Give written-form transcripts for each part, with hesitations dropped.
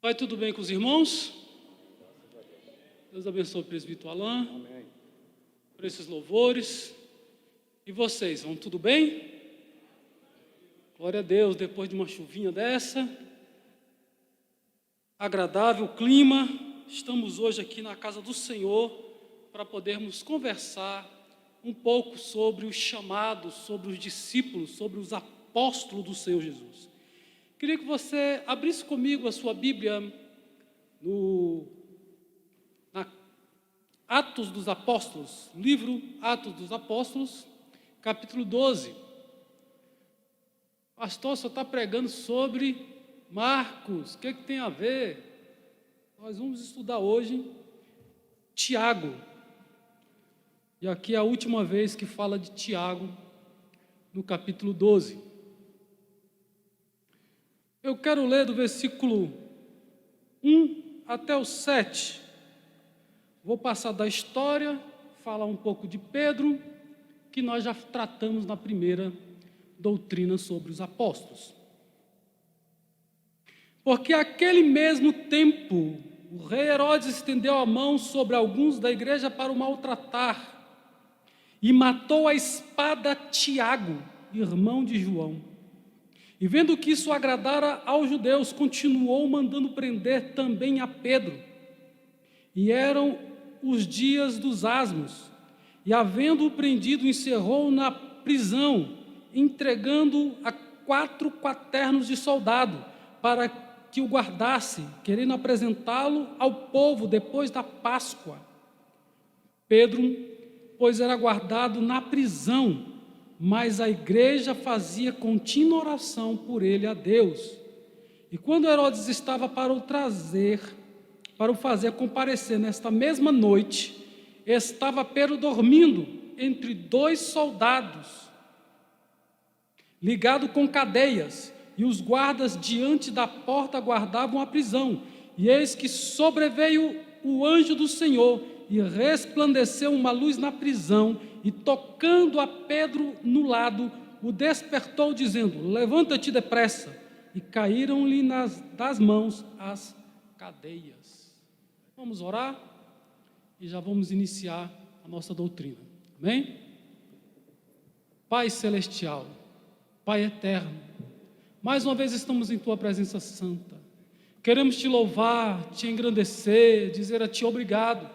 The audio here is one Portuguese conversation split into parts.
Vai tudo bem com os irmãos? Deus abençoe o presbítero Alain. Amém. Por esses louvores. E vocês, vão tudo bem? Glória a Deus, depois de uma chuvinha dessa. Agradável clima. Estamos hoje aqui na casa do Senhor para podermos conversar um pouco sobre os chamados, sobre os discípulos, sobre os apóstolos do Senhor Jesus. Queria que você abrisse comigo a sua Bíblia na Atos dos Apóstolos, livro Atos dos Apóstolos, capítulo 12. Pastor, só está pregando sobre Marcos, o que tem a ver? Nós vamos estudar hoje Tiago. E aqui é a última vez que fala de Tiago, no capítulo 12. Eu quero ler do versículo 1 até o 7. Vou passar da história, falar um pouco de Pedro, que nós já tratamos na primeira doutrina sobre os apóstolos. Porque aquele mesmo tempo, o rei Herodes estendeu a mão sobre alguns da igreja para o maltratar e matou a espada Tiago, irmão de João. E vendo que isso agradara aos judeus, continuou mandando prender também a Pedro. E eram os dias dos asmos. E havendo-o prendido, encerrou na prisão, entregando a 4 quaternos de soldado, para que o guardasse, querendo apresentá-lo ao povo depois da Páscoa. Pedro, pois, era guardado na prisão, mas a igreja fazia contínua oração por ele a Deus. E quando Herodes estava para o fazer comparecer nesta mesma noite, estava Pedro dormindo entre 2 soldados, ligado com cadeias, e os guardas diante da porta guardavam a prisão. E eis que sobreveio o anjo do Senhor, e resplandeceu uma luz na prisão, e tocando a Pedro no lado, o despertou, dizendo: levanta-te depressa. E caíram-lhe das mãos as cadeias. Vamos orar e já vamos iniciar a nossa doutrina. Amém? Pai celestial, Pai eterno, mais uma vez estamos em Tua presença santa. Queremos Te louvar, Te engrandecer, dizer a Ti obrigado,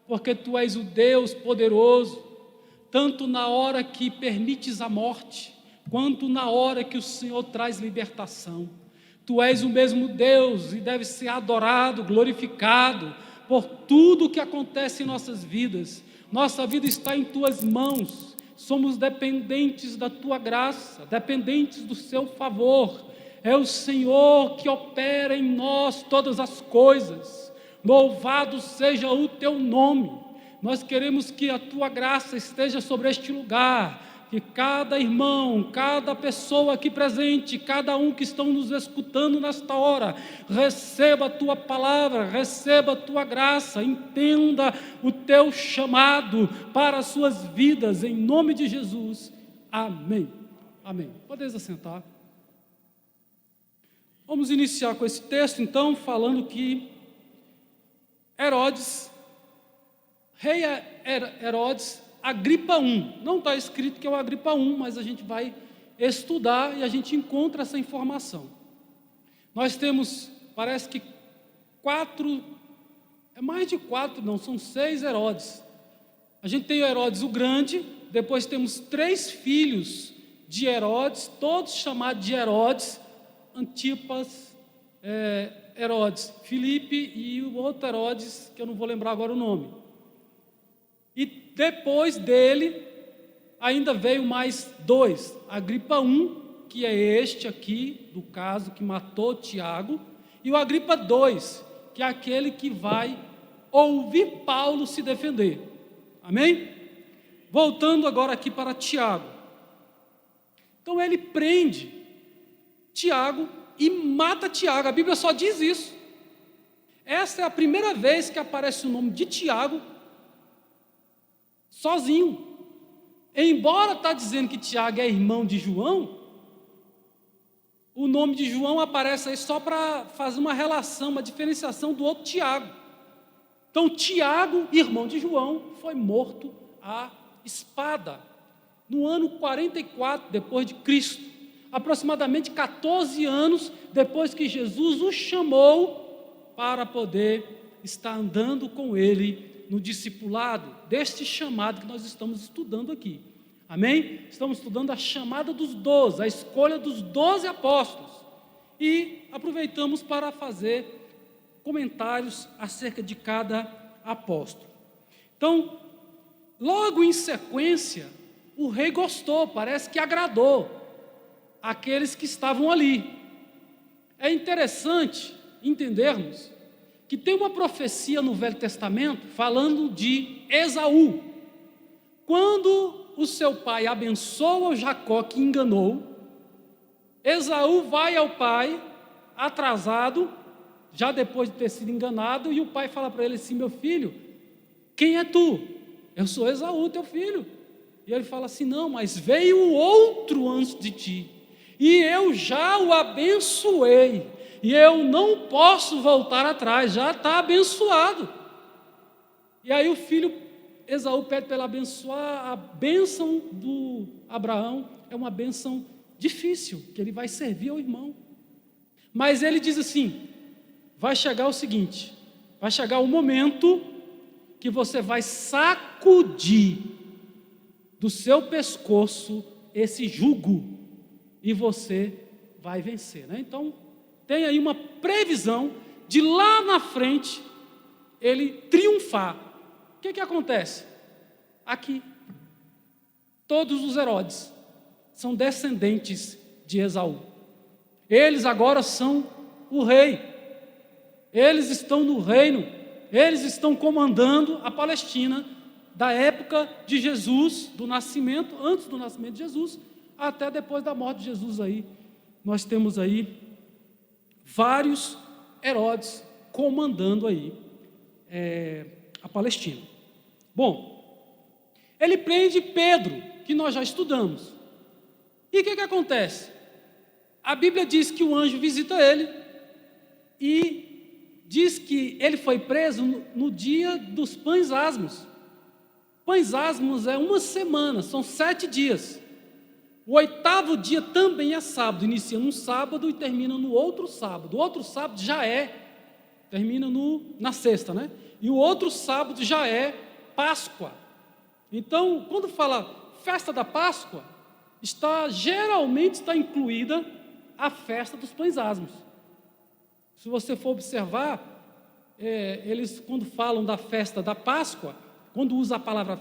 porque Tu és o Deus poderoso, tanto na hora que permites a morte, quanto na hora que o Senhor traz libertação. Tu és o mesmo Deus e deve ser adorado, glorificado por tudo o que acontece em nossas vidas. Nossa vida está em Tuas mãos, somos dependentes da Tua graça, dependentes do Seu favor. É o Senhor que opera em nós todas as coisas. Louvado seja o Teu nome. Nós queremos que a Tua graça esteja sobre este lugar, que cada irmão, cada pessoa aqui presente, cada um que estão nos escutando nesta hora, receba a Tua palavra, receba a Tua graça, entenda o Teu chamado para as suas vidas, em nome de Jesus. Amém. Amém. Podeis assentar. Vamos iniciar com esse texto, então, falando que Rei Herodes, Agripa I, não está escrito que é o Agripa I, mas a gente vai estudar e a gente encontra essa informação. Nós temos, parece que são 6 Herodes. A gente tem o Herodes o Grande, depois temos 3 filhos de Herodes, todos chamados de Herodes, Antipas, Herodes, Filipe e o outro Herodes, que eu não vou lembrar agora o nome. E depois dele, ainda veio mais 2, Agripa I, que é este aqui, do caso que matou Tiago, e o Agripa II, que é aquele que vai ouvir Paulo se defender. Amém? Voltando agora aqui para Tiago. Então ele prende Tiago e mata Tiago. A Bíblia só diz isso. Essa é a primeira vez que aparece o nome de Tiago sozinho. Embora está dizendo que Tiago é irmão de João, o nome de João aparece aí só para fazer uma relação, uma diferenciação do outro Tiago. Então, Tiago, irmão de João, foi morto à espada no ano 44 depois de Cristo, aproximadamente 14 anos depois que Jesus o chamou para poder estar andando com ele no discipulado deste chamado que nós estamos estudando aqui. Amém? Estamos estudando a chamada dos 12, a escolha dos 12 apóstolos. E aproveitamos para fazer comentários acerca de cada apóstolo. Então, logo em sequência, o rei gostou, parece que agradou aqueles que estavam ali. É interessante entendermos que tem uma profecia no Velho Testamento falando de Esaú. Quando o seu pai abençoa o Jacó que enganou, Esaú vai ao pai atrasado, já depois de ter sido enganado, e o pai fala para ele assim: meu filho, quem é tu? Eu sou Esaú, teu filho. E ele fala assim: não, mas veio outro antes de ti, e eu já o abençoei, e eu não posso voltar atrás, já está abençoado. E aí o filho Esaú pede para ele abençoar. A bênção do Abraão é uma bênção difícil, que ele vai servir ao irmão. Mas ele diz assim: vai chegar o seguinte, vai chegar o momento que você vai sacudir do seu pescoço esse jugo e você vai vencer, né? Então, tem aí uma previsão de lá na frente ele triunfar. O que acontece? Aqui, todos os Herodes são descendentes de Esaú. Eles agora são o rei. Eles estão no reino. Eles estão comandando a Palestina da época de Jesus, do nascimento, antes do nascimento de Jesus, até depois da morte de Jesus aí. Nós temos aí vários Herodes comandando aí a Palestina. Bom, ele prende Pedro, que nós já estudamos. E o que acontece? A Bíblia diz que o anjo visita ele e diz que ele foi preso no dia dos pães asmos. Pães asmos é uma semana, são 7 dias. O 8º dia também é sábado, inicia num sábado e termina no outro sábado. O outro sábado já termina na sexta, né? E o outro sábado já é Páscoa. Então, quando fala festa da Páscoa, geralmente está incluída a festa dos pães asmos. Se você for observar, eles quando falam da festa da Páscoa, quando usa a palavra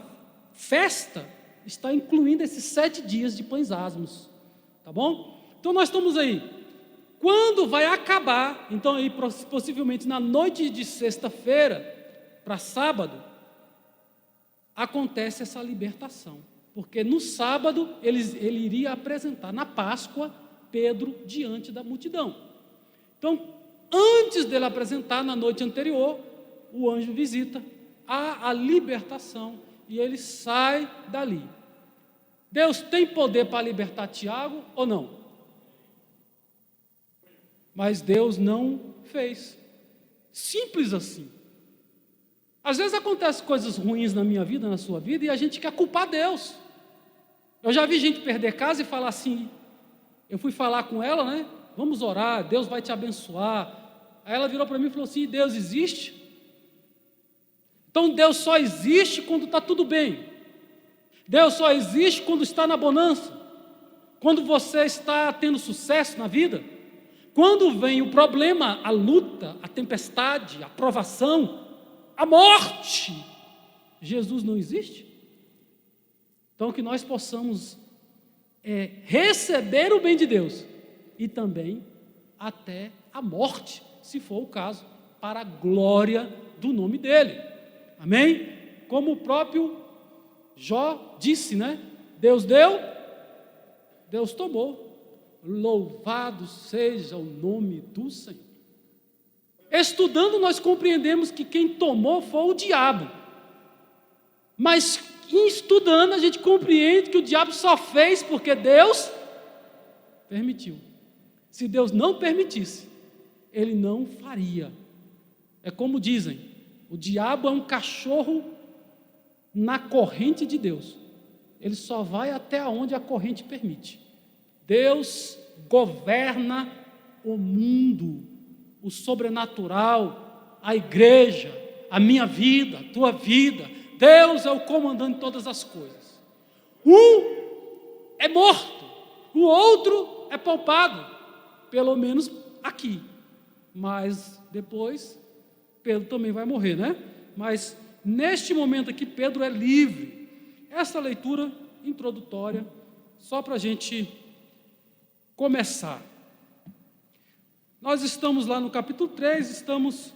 festa, está incluindo esses 7 dias de pães asmos, tá bom? Então nós estamos aí, quando vai acabar, então aí possivelmente na noite de sexta-feira para sábado, acontece essa libertação, porque no sábado ele iria apresentar na Páscoa Pedro diante da multidão. Então, antes dele apresentar, na noite anterior, o anjo visita, há a libertação e ele sai dali. Deus tem poder para libertar Tiago ou não? Mas Deus não fez. Simples assim. Às vezes acontecem coisas ruins na minha vida, na sua vida, e a gente quer culpar Deus. Eu já vi gente perder casa e falar assim, eu fui falar com ela, né? Vamos orar, Deus vai te abençoar. Aí ela virou para mim e falou assim: Deus existe? Então Deus só existe quando está tudo bem. Deus só existe quando está na bonança. Quando você está tendo sucesso na vida. Quando vem o problema, a luta, a tempestade, a provação, a morte, Jesus não existe? Então que nós possamos receber o bem de Deus e também até a morte, se for o caso, para a glória do nome dele. Amém? Como o próprio Jó disse, né? Deus deu, Deus tomou. Louvado seja o nome do Senhor. Estudando, nós compreendemos que quem tomou foi o diabo. Mas estudando, a gente compreende que o diabo só fez porque Deus permitiu. Se Deus não permitisse, ele não faria. É como dizem, o diabo é um cachorro na corrente de Deus. Ele só vai até onde a corrente permite. Deus governa o mundo, o sobrenatural, a igreja, a minha vida, a tua vida. Deus é o comandante de todas as coisas. Um é morto, o outro é poupado, pelo menos aqui. Mas depois, Pedro também vai morrer, né? Mas neste momento aqui, Pedro é livre. Essa leitura introdutória, só para a gente começar. Nós estamos lá no capítulo 3, estamos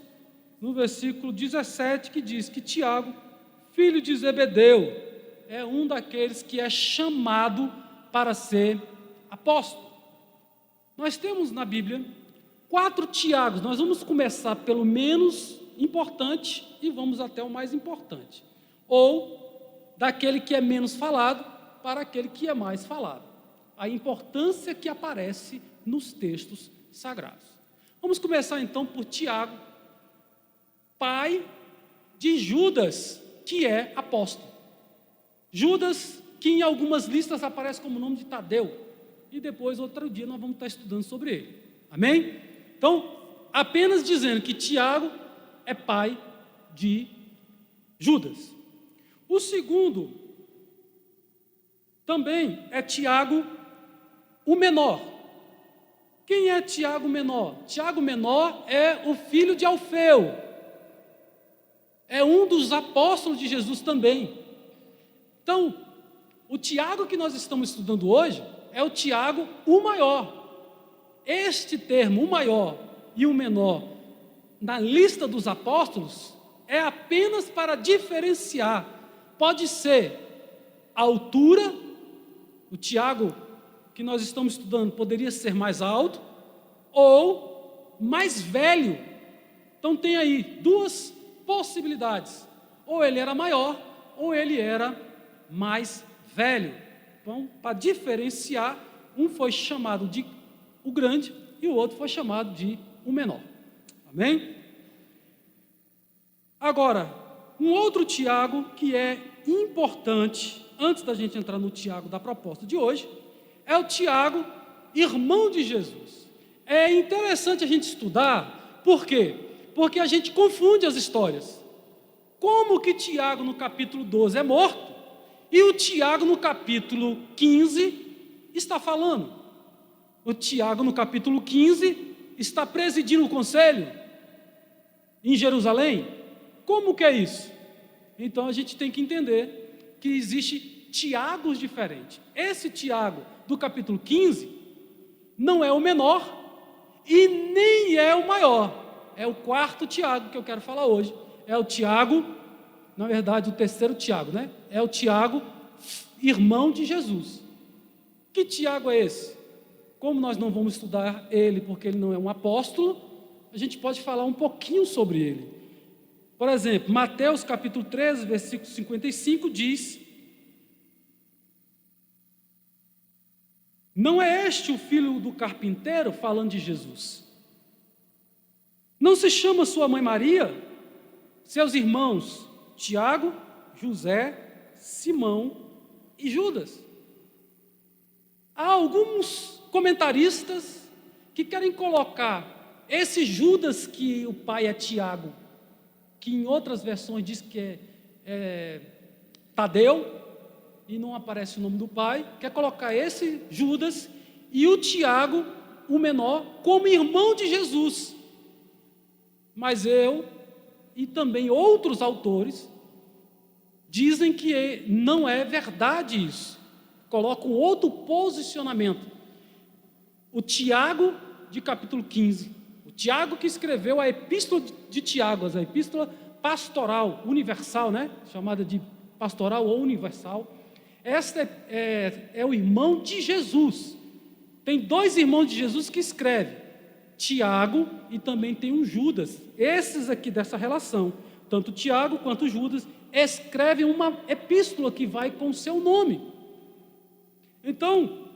no versículo 17, que diz que Tiago, filho de Zebedeu, é um daqueles que é chamado para ser apóstolo. Nós temos na Bíblia 4 Tiagos. Nós vamos começar pelo menos importante e vamos até o mais importante. Ou daquele que é menos falado para aquele que é mais falado. A importância que aparece nos textos sagrados. Vamos começar então por Tiago, pai de Judas, que é apóstolo. Judas, que em algumas listas aparece como nome de Tadeu. E depois, outro dia, nós vamos estar estudando sobre ele. Amém? Então, apenas dizendo que Tiago é pai de Judas. O segundo também é Tiago, o menor. Quem é Tiago menor? Tiago menor é o filho de Alfeu. É um dos apóstolos de Jesus também. Então, o Tiago que nós estamos estudando hoje é o Tiago, o maior. Este termo, o maior e o menor, na lista dos apóstolos, é apenas para diferenciar. Pode ser a altura, o Tiago que nós estamos estudando poderia ser mais alto, ou mais velho. Então tem aí 2 possibilidades. Ou ele era maior, ou ele era mais velho. Então, para diferenciar, um foi chamado de o grande e o outro foi chamado de o menor. Amém? Agora, um outro Tiago que é importante, antes da gente entrar no Tiago da proposta de hoje, é o Tiago, irmão de Jesus. É interessante a gente estudar, por quê? Porque a gente confunde as histórias. Como que Tiago no capítulo 12 é morto e o Tiago no capítulo 15 está falando? O Tiago no capítulo 15 está presidindo o conselho em Jerusalém. Como que é isso? Então a gente tem que entender que existe Tiagos diferentes. Esse Tiago do capítulo 15 não é o menor e nem é o maior. É o 4º Tiago que eu quero falar hoje. É o Tiago, na verdade o 3º Tiago, né? É o Tiago, irmão de Jesus. Que Tiago é esse? Como nós não vamos estudar ele porque ele não é um apóstolo, a gente pode falar um pouquinho sobre ele. Por exemplo, Mateus capítulo 13, versículo 55 diz: não é este o filho do carpinteiro, falando de Jesus? Não se chama sua mãe Maria, seus irmãos Tiago, José, Simão e Judas? Há alguns comentaristas que querem colocar esse Judas, que o pai é Tiago, que em outras versões diz que é Tadeu, e não aparece o nome do pai, quer colocar esse Judas e o Tiago, o menor, como irmão de Jesus. Mas eu e também outros autores dizem que não é verdade isso. Colocam outro posicionamento. O Tiago de capítulo 15, o Tiago que escreveu a epístola de Tiago, a epístola pastoral universal, né? Chamada de pastoral ou universal. Este é o irmão de Jesus. Tem 2 irmãos de Jesus que escrevem, Tiago e também tem um Judas. Esses aqui dessa relação, tanto Tiago quanto Judas, escrevem uma epístola que vai com o seu nome. Então,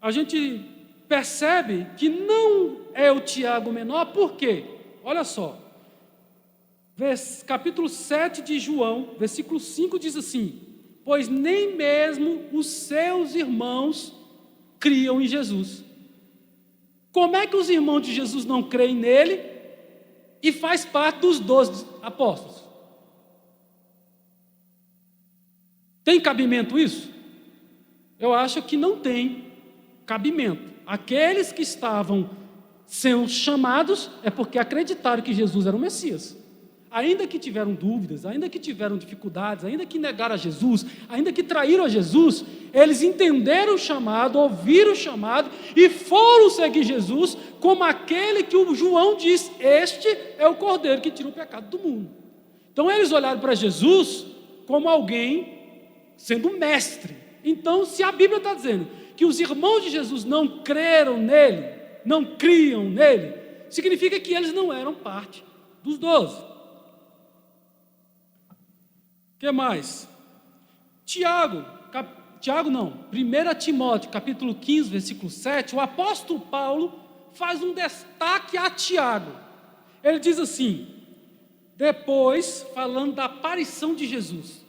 a gente percebe que não é o Tiago menor, por quê? Olha só, capítulo 7 de João, versículo 5 diz assim: pois nem mesmo os seus irmãos criam em Jesus. Como é que os irmãos de Jesus não creem nele e faz parte dos 12 apóstolos? Tem cabimento isso? Eu acho que não tem cabimento. Aqueles que estavam sendo chamados é porque acreditaram que Jesus era o Messias. Ainda que tiveram dúvidas, ainda que tiveram dificuldades, ainda que negaram a Jesus, ainda que traíram a Jesus, eles entenderam o chamado, ouviram o chamado e foram seguir Jesus como aquele que o João diz: este é o Cordeiro que tira o pecado do mundo. Então eles olharam para Jesus como alguém sendo mestre. Então, se a Bíblia está dizendo que os irmãos de Jesus não creram nele, não criam nele, significa que eles não eram parte dos 12. O que mais? Tiago não, 1 Timóteo, capítulo 15, versículo 7, o apóstolo Paulo faz um destaque a Tiago. Ele diz assim, depois, falando da aparição de Jesus,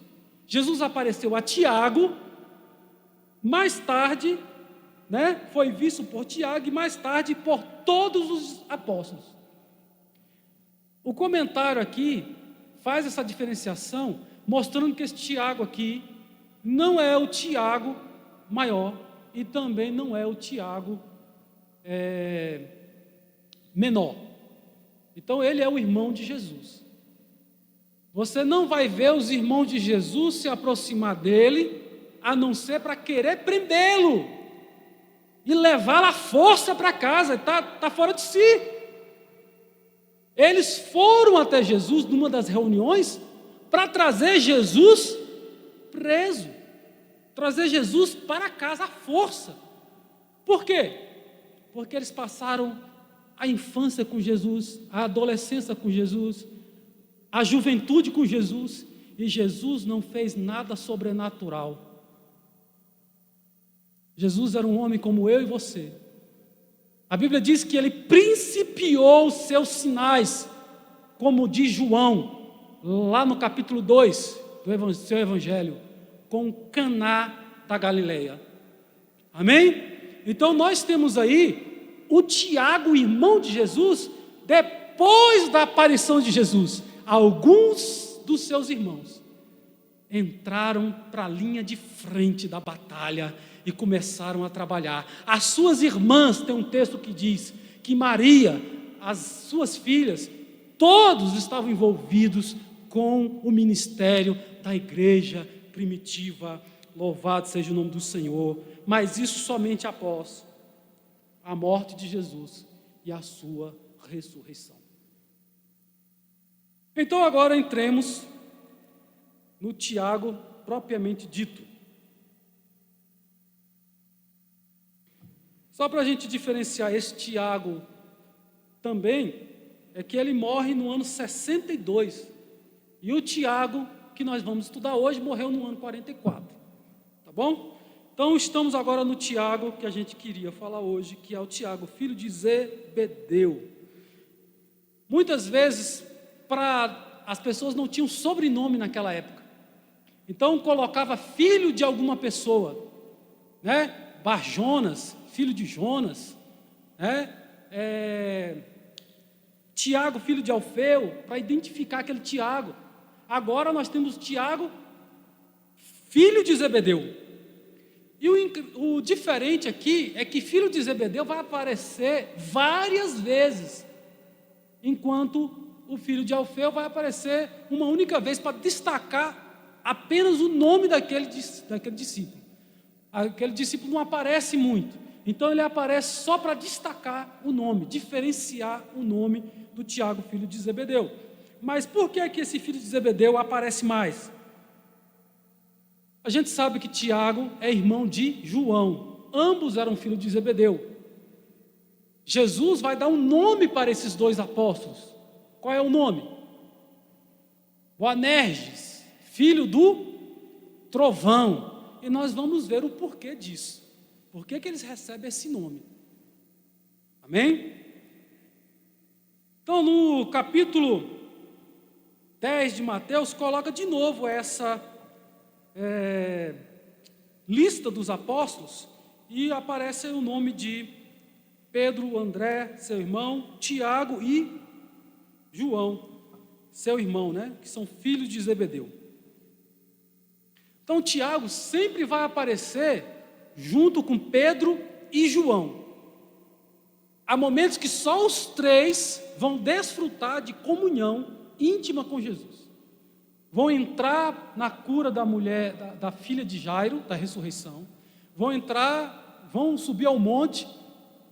Jesus apareceu a Tiago, mais tarde, foi visto por Tiago e mais tarde por todos os apóstolos. O comentário aqui faz essa diferenciação, mostrando que esse Tiago aqui não é o Tiago maior e também não é o Tiago menor. Então ele é o irmão de Jesus. Você não vai ver os irmãos de Jesus se aproximar dele, a não ser para querer prendê-lo e levá-lo à força para casa. Está fora de si. Eles foram até Jesus numa das reuniões para trazer Jesus preso, trazer Jesus para casa à força. Por quê? Porque eles passaram a infância com Jesus, a adolescência com Jesus, a juventude com Jesus, e Jesus não fez nada sobrenatural. Jesus era um homem como eu e você. A Bíblia diz que ele principiou os seus sinais, como diz João, lá no capítulo 2 do seu evangelho, com Caná da Galileia. Amém? Então nós temos aí o Tiago, irmão de Jesus, depois da aparição de Jesus. Alguns dos seus irmãos entraram para a linha de frente da batalha e começaram a trabalhar. As suas irmãs, tem um texto que diz que Maria, as suas filhas, todos estavam envolvidos com o ministério da igreja primitiva. Louvado seja o nome do Senhor. Mas isso somente após a morte de Jesus e a sua ressurreição. Então agora entremos no Tiago propriamente dito. Só para a gente diferenciar esse Tiago também, é que ele morre no ano 62. E o Tiago, que nós vamos estudar hoje, morreu no ano 44. Tá bom? Então estamos agora no Tiago que a gente queria falar hoje, que é o Tiago, filho de Zebedeu. Muitas vezes, as pessoas não tinham sobrenome naquela época. Então colocava filho de alguma pessoa, Barjonas, filho de Jonas, Tiago, filho de Alfeu, para identificar aquele Tiago. Agora nós temos Tiago, filho de Zebedeu. E o diferente aqui é que filho de Zebedeu vai aparecer várias vezes, enquanto o filho de Alfeu vai aparecer uma única vez para destacar apenas o nome daquele discípulo. Aquele discípulo não aparece muito, então ele aparece só para destacar o nome, diferenciar o nome do Tiago, filho de Zebedeu. Mas por que esse filho de Zebedeu aparece mais? A gente sabe que Tiago é irmão de João, ambos eram filhos de Zebedeu. Jesus vai dar um nome para esses dois apóstolos. Qual é o nome? Boanerges, filho do trovão. E nós vamos ver o porquê disso. Por que eles recebem esse nome? Amém? Então, no capítulo 10 de Mateus, coloca de novo essa lista dos apóstolos, e aparece o nome de Pedro, André, seu irmão, Tiago e João, seu irmão, que são filhos de Zebedeu. Então, Tiago sempre vai aparecer junto com Pedro e João. Há momentos que só os três vão desfrutar de comunhão íntima com Jesus. Vão entrar na cura da mulher, da filha de Jairo, da ressurreição. Vão subir ao monte,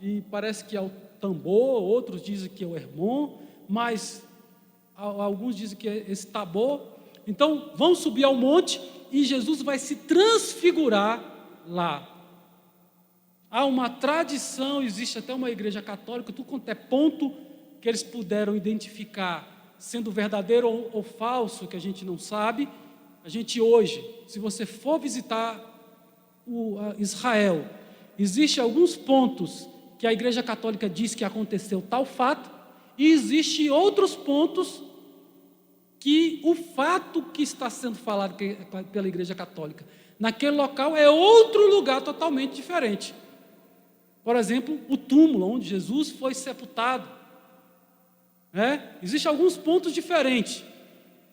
e parece que é o Tambor, outros dizem que é o Hermon, mas alguns dizem que é esse Tabor. Então, vão subir ao monte e Jesus vai se transfigurar lá. Há uma tradição, existe até uma igreja católica, tudo quanto é ponto que eles puderam identificar, sendo verdadeiro ou falso, que a gente não sabe. A gente hoje, se você for visitar Israel, existe alguns pontos que a igreja católica diz que aconteceu tal fato, e existe outros pontos que o fato que está sendo falado pela igreja católica naquele local é outro lugar totalmente diferente. Por exemplo, o túmulo onde Jesus foi sepultado. Existem alguns pontos diferentes,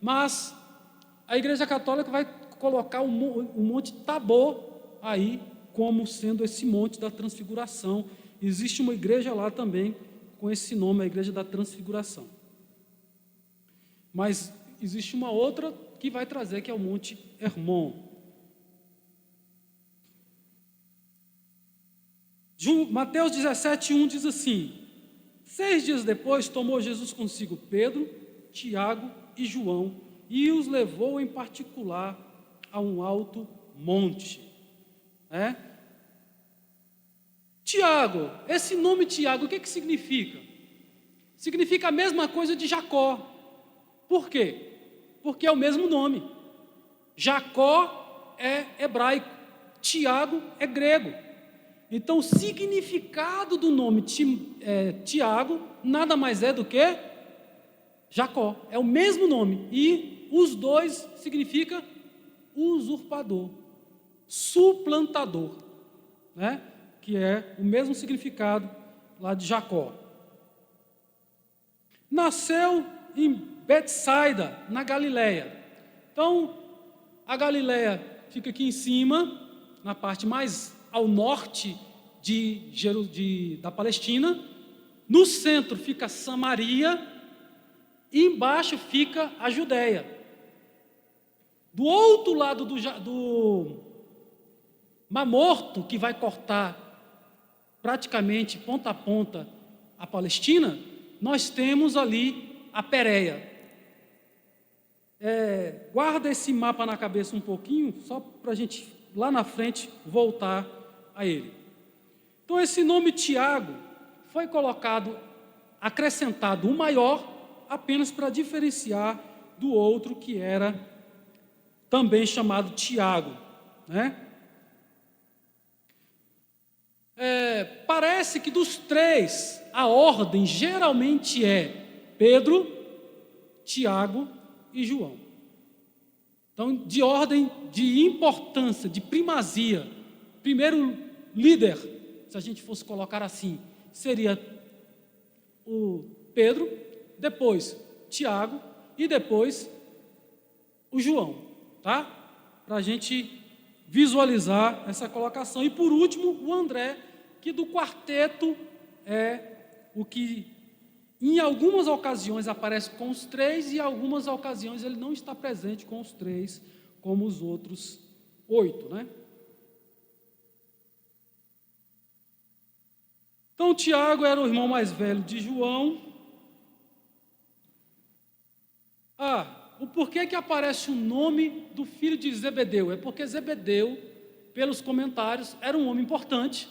mas a igreja católica vai colocar o monte Tabor aí como sendo esse monte da transfiguração. Existe uma igreja lá também com esse nome, a igreja da transfiguração. Mas existe uma outra que vai trazer, que é o monte Hermon. Mateus 17:1 diz assim: 6 dias depois tomou Jesus consigo Pedro, Tiago e João e os levou em particular a um alto monte. Tiago, esse nome Tiago, o que significa? Significa a mesma coisa de Jacó. Por quê? Porque é o mesmo nome. Jacó é hebraico, Tiago é grego. Então, o significado do nome Tiago nada mais é do que Jacó. É o mesmo nome. E os dois significa usurpador, suplantador, que é o mesmo significado lá de Jacó. Nasceu em Betsaida, na Galileia. Então, a Galileia fica aqui em cima, na parte mais ao norte da Palestina. No centro fica Samaria e embaixo fica a Judéia. Do outro lado do Mar Morto, que vai cortar praticamente ponta a ponta a Palestina, nós temos ali a Pérea. Guarda esse mapa na cabeça um pouquinho, só para a gente lá na frente voltar a ele. Então, esse nome Tiago foi acrescentado o maior, apenas para diferenciar do outro que era também chamado Tiago, Parece que dos três, a ordem geralmente é Pedro, Tiago e João. Então, de ordem de importância, de primazia, primeiro líder, se a gente fosse colocar assim, seria o Pedro, depois Tiago e depois o João, tá? Para a gente visualizar essa colocação. E por último, o André, que do quarteto é o que em algumas ocasiões aparece com os três e em algumas ocasiões ele não está presente com os três, como os outros 8, Então, Tiago era o irmão mais velho de João. O porquê que aparece o nome do filho de Zebedeu? É porque Zebedeu, pelos comentários, era um homem importante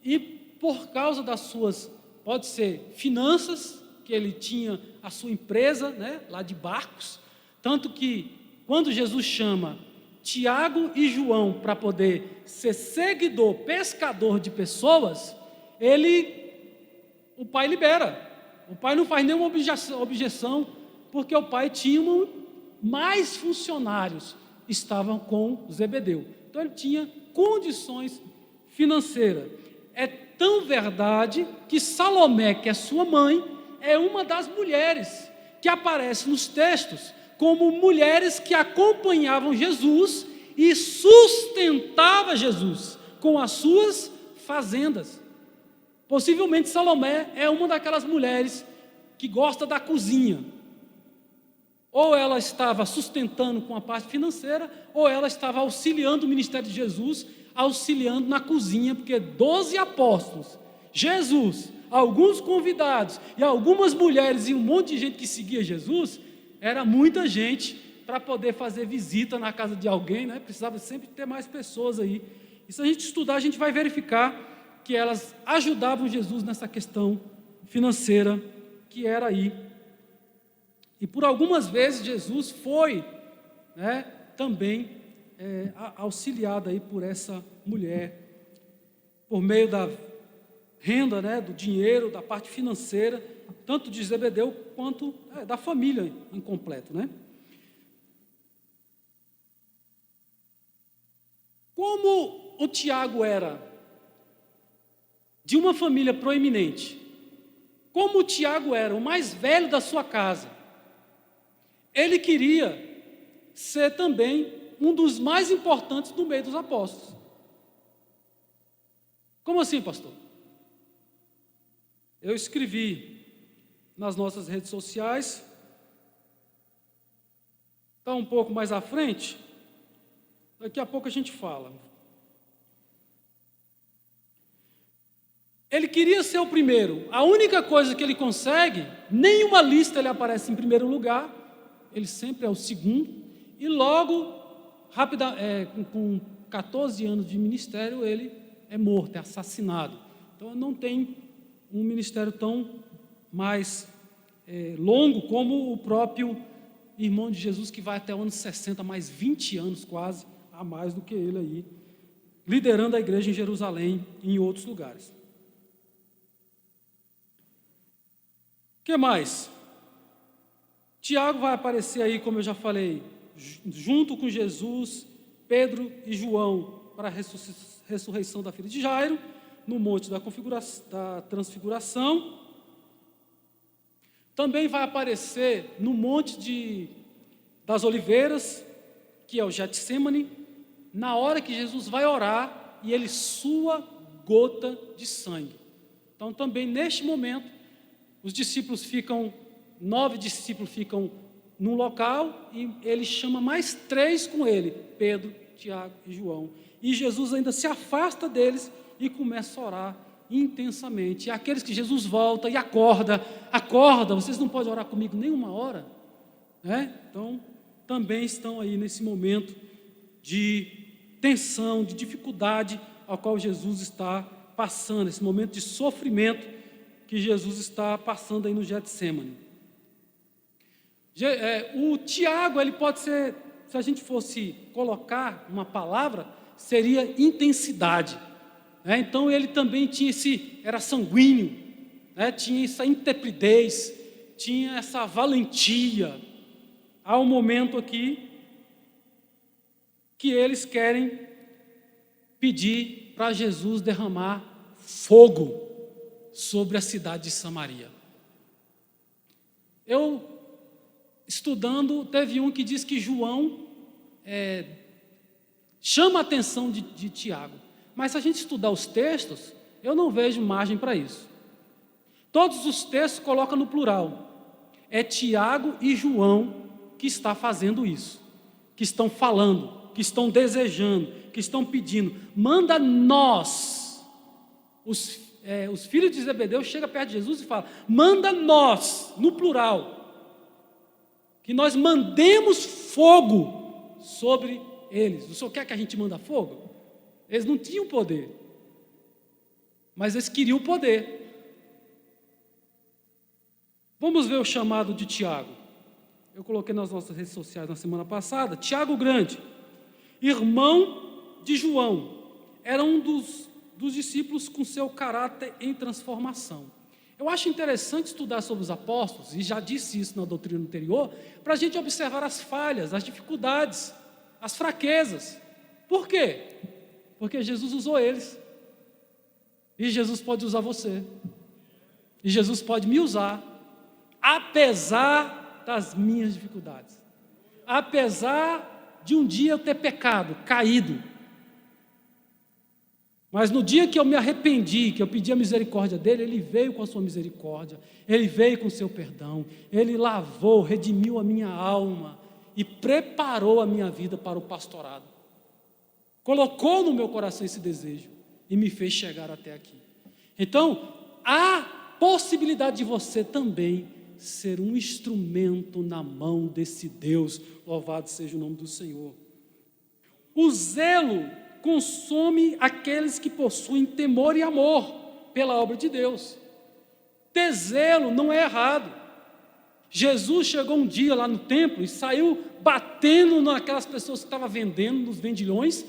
e por causa das suas, pode ser, finanças, que ele tinha a sua empresa, lá de barcos, tanto que quando Jesus chama Tiago e João para poder ser seguidor, pescador de pessoas, ele o pai libera. O pai não faz nenhuma objeção, porque o pai tinha mais funcionários, estavam com Zebedeu. Então ele tinha condições financeiras. É tão verdade que Salomé, que é sua mãe, é uma das mulheres que aparece nos textos como mulheres que acompanhavam Jesus e sustentava Jesus com as suas fazendas. Possivelmente Salomé é uma daquelas mulheres que gosta da cozinha. Ou ela estava sustentando com a parte financeira, ou ela estava auxiliando o ministério de Jesus, auxiliando na cozinha, porque 12 apóstolos, Jesus, alguns convidados e algumas mulheres e um monte de gente que seguia Jesus, era muita gente para poder fazer visita na casa de alguém, né? Precisava sempre ter mais pessoas aí. E se a gente estudar, a gente vai verificar que elas ajudavam Jesus nessa questão financeira que era aí. E por algumas vezes Jesus foi, né, também auxiliado aí por essa mulher, por meio da renda, né, do dinheiro, da parte financeira, tanto de Zebedeu quanto da família em completo, né? Como o Tiago era de uma família proeminente, como o Tiago era o mais velho da sua casa, ele queria ser também um dos mais importantes no meio dos apóstolos. Como assim, pastor? Eu escrevi nas nossas redes sociais, está um pouco mais à frente, daqui a pouco a gente fala. Ele queria ser o primeiro. A única coisa que ele consegue, nenhuma lista ele aparece em primeiro lugar, ele sempre é o segundo, e logo, com 14 anos de ministério, ele é morto, é assassinado. Então, não tem um ministério tão mais longo como o próprio irmão de Jesus, que vai até o ano 60, mais 20 anos quase, a mais do que ele aí, liderando a igreja em Jerusalém e em outros lugares. O que mais? Tiago vai aparecer aí, como eu já falei, junto com Jesus, Pedro e João, para a ressurreição da filha de Jairo, no monte da transfiguração. Também vai aparecer no monte das oliveiras, que é o Getsêmani, na hora que Jesus vai orar e ele sua gota de sangue. Então também neste momento, os discípulos 9 discípulos ficam num local e ele chama mais 3 com ele, Pedro, Tiago e João. E Jesus ainda se afasta deles e começa a orar intensamente. E aqueles que Jesus volta e acorda, vocês não podem orar comigo nem uma hora, né? Então, também estão aí nesse momento de tensão, de dificuldade ao qual Jesus está passando, esse momento de sofrimento que Jesus está passando aí no Getsêmani. O Tiago, ele pode ser, se a gente fosse colocar uma palavra, seria intensidade. Né? Então ele também era sanguíneo, né? Tinha essa intrepidez, tinha essa valentia. Há um momento aqui que eles querem pedir para Jesus derramar fogo sobre a cidade de Samaria. Eu, estudando, teve um que diz que João chama a atenção de Tiago. Mas se a gente estudar os textos, eu não vejo margem para isso. Todos os textos colocam no plural. É Tiago e João que está fazendo isso, que estão falando, que estão desejando, que estão pedindo. Manda nós, os filhos de Zebedeu chegam perto de Jesus e falam, manda nós, no plural, que nós mandemos fogo sobre eles. O Senhor quer que a gente manda fogo? Eles não tinham poder, mas eles queriam poder. Vamos ver o chamado de Tiago. Eu coloquei nas nossas redes sociais na semana passada. Tiago Grande, irmão de João, era um dos discípulos com seu caráter em transformação. Eu acho interessante estudar sobre os apóstolos, e já disse isso na doutrina anterior, para a gente observar as falhas, as dificuldades, as fraquezas. Por quê? Porque Jesus usou eles. E Jesus pode usar você. E Jesus pode me usar, apesar das minhas dificuldades. Apesar de um dia eu ter pecado, caído. Mas no dia que eu me arrependi, que eu pedi a misericórdia dele, ele veio com a sua misericórdia, ele veio com o seu perdão, ele lavou, redimiu a minha alma e preparou a minha vida para o pastorado. Colocou no meu coração esse desejo e me fez chegar até aqui. Então, há possibilidade de você também ser um instrumento na mão desse Deus, louvado seja o nome do Senhor. O zelo consome aqueles que possuem temor e amor pela obra de Deus. Ter zelo não é errado. Jesus chegou um dia lá no templo e saiu batendo naquelas pessoas que estavam vendendo, nos vendilhões,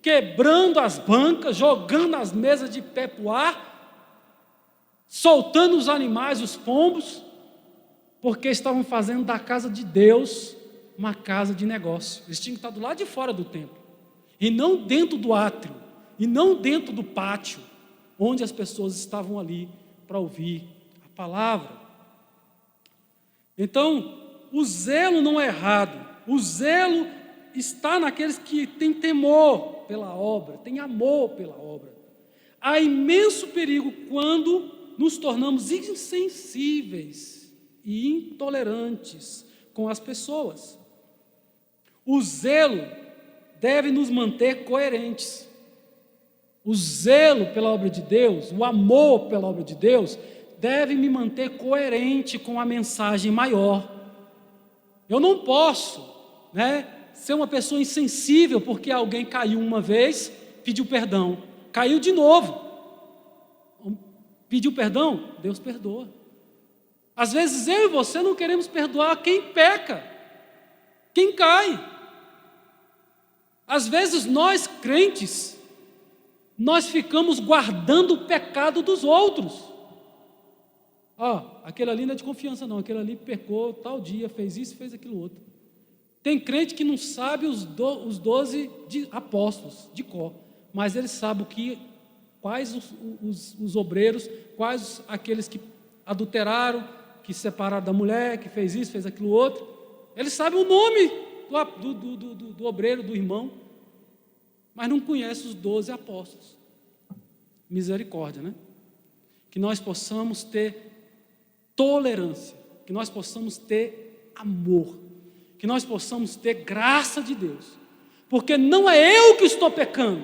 quebrando as bancas, jogando as mesas de pé para o ar, soltando os animais, os pombos, porque estavam fazendo da casa de Deus uma casa de negócio. Eles tinham que estar do lado de fora do templo, e não dentro do átrio, e não dentro do pátio, onde as pessoas estavam ali para ouvir a palavra. Então, o zelo não é errado, o zelo está naqueles que têm temor pela obra, têm amor pela obra. Há imenso perigo quando nos tornamos insensíveis e intolerantes com as pessoas. O zelo deve nos manter coerentes. O zelo pela obra de Deus, o amor pela obra de Deus, deve me manter coerente com a mensagem maior. Eu não posso, ser uma pessoa insensível porque alguém caiu uma vez, pediu perdão, caiu de novo, pediu perdão, Deus perdoa. Às vezes eu e você não queremos perdoar quem peca, quem cai. Às vezes nós, crentes, nós ficamos guardando o pecado dos outros. Aquele ali não é de confiança não, aquele ali pecou tal dia, fez isso, fez aquilo outro. Tem crente que não sabe os 12 apóstolos de cor, mas ele sabe quais os obreiros, quais aqueles que adulteraram, que separaram da mulher, que fez isso, fez aquilo outro. Ele sabe o nome do obreiro, do irmão, mas não conhece os 12 apóstolos. Misericórdia, né? Que nós possamos ter tolerância, que nós possamos ter amor, que nós possamos ter graça de Deus, porque não é eu que estou pecando,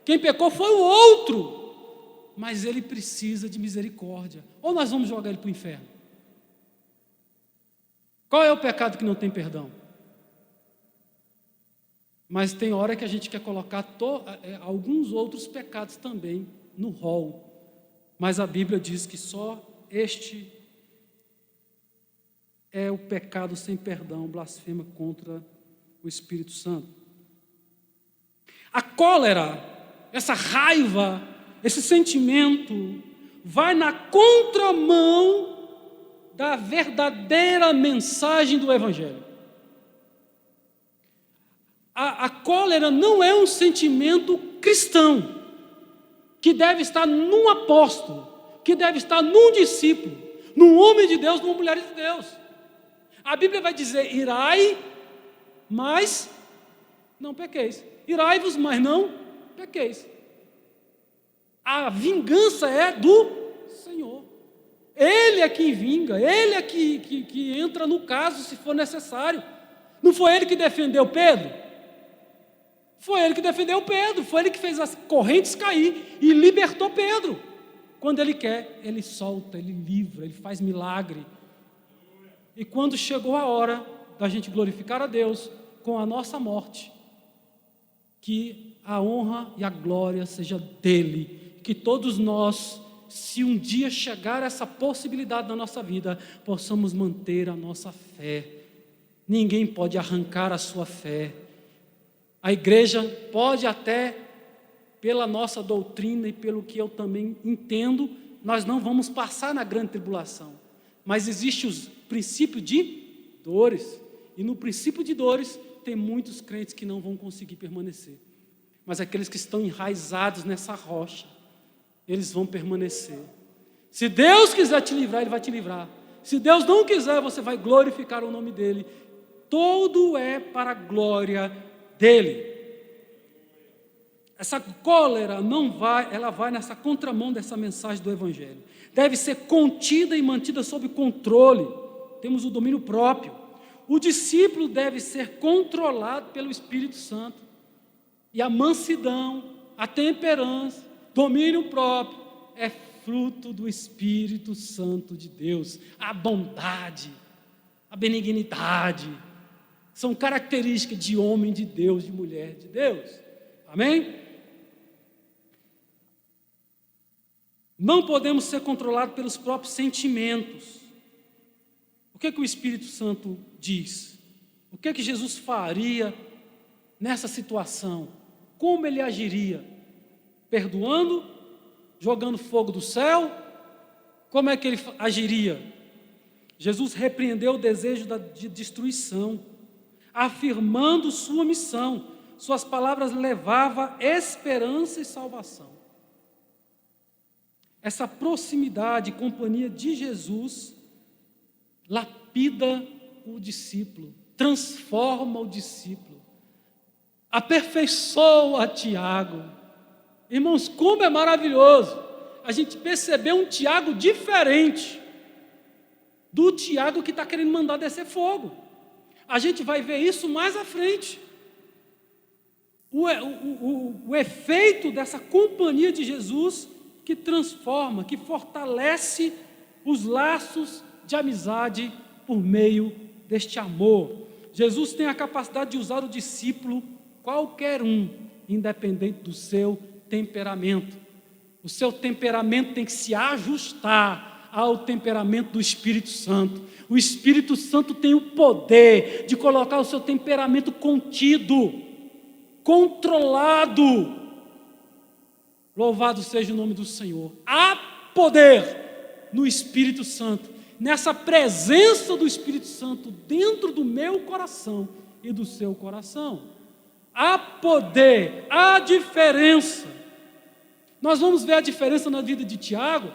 quem pecou foi o outro, mas ele precisa de misericórdia, ou nós vamos jogar ele para o inferno. Qual é o pecado que não tem perdão? Mas tem hora que a gente quer colocar alguns outros pecados também no rol, mas a Bíblia diz que só este é o pecado sem perdão, blasfema contra o Espírito Santo. A cólera, essa raiva, esse sentimento, vai na contramão da verdadeira mensagem do Evangelho. A cólera não é um sentimento cristão, que deve estar num apóstolo, que deve estar num discípulo, num homem de Deus, numa mulher de Deus. A Bíblia vai dizer: irai, mas não pequeis. Irai-vos, mas não pequeis. A vingança é do Senhor. Ele é quem vinga, Ele é que entra no caso se for necessário. Não foi Ele que defendeu Pedro? Foi Ele que defendeu Pedro, foi Ele que fez as correntes cair e libertou Pedro. Quando Ele quer, Ele solta, Ele livra, Ele faz milagre. E quando chegou a hora da gente glorificar a Deus com a nossa morte, que a honra e a glória seja dEle, que todos nós, se um dia chegar essa possibilidade na nossa vida, possamos manter a nossa fé. Ninguém pode arrancar a sua fé. A igreja pode até, pela nossa doutrina e pelo que eu também entendo, nós não vamos passar na grande tribulação, mas existe o princípio de dores, e no princípio de dores tem muitos crentes que não vão conseguir permanecer, mas aqueles que estão enraizados nessa rocha, eles vão permanecer. Se Deus quiser te livrar, Ele vai te livrar. Se Deus não quiser, você vai glorificar o nome dEle. Tudo é para a glória dEle. Essa cólera ela vai nessa contramão dessa mensagem do Evangelho. Deve ser contida e mantida sob controle. Temos o domínio próprio. O discípulo deve ser controlado pelo Espírito Santo. E a mansidão, a temperança, domínio próprio, é fruto do Espírito Santo de Deus. A bondade, a benignidade, são características de homem de Deus, de mulher de Deus. Amém? Não podemos ser controlados pelos próprios sentimentos. O que o Espírito Santo diz? O que Jesus faria nessa situação? Como Ele agiria? Perdoando? Jogando fogo do céu? Como é que Ele agiria? Jesus repreendeu o desejo de destruição, afirmando sua missão. Suas palavras levavam esperança e salvação. Essa proximidade e companhia de Jesus lapida o discípulo, transforma o discípulo, aperfeiçoa Tiago. Irmãos, como é maravilhoso a gente perceber um Tiago diferente do Tiago que está querendo mandar descer fogo. A gente vai ver isso mais à frente. O efeito dessa companhia de Jesus que transforma, que fortalece os laços de amizade por meio deste amor. Jesus tem a capacidade de usar o discípulo, qualquer um, independente do seu temperamento. O seu temperamento tem que se ajustar ao temperamento do Espírito Santo. O Espírito Santo tem o poder de colocar o seu temperamento contido, controlado. Louvado seja o nome do Senhor. Há poder no Espírito Santo, nessa presença do Espírito Santo dentro do meu coração e do seu coração. Há poder, há diferença. Nós vamos ver a diferença na vida de Tiago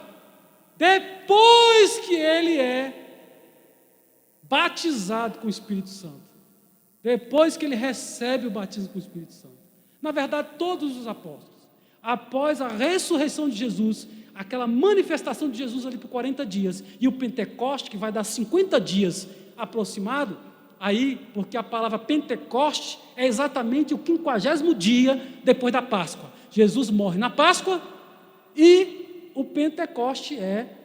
depois que ele é batizado com o Espírito Santo. Depois que ele recebe o batismo com o Espírito Santo. Na verdade, todos os apóstolos, após a ressurreição de Jesus, aquela manifestação de Jesus ali por 40 dias, e o Pentecoste, que vai dar 50 dias aproximado, aí, porque a palavra Pentecoste é exatamente o 50º dia depois da Páscoa. Jesus morre na Páscoa e o Pentecoste é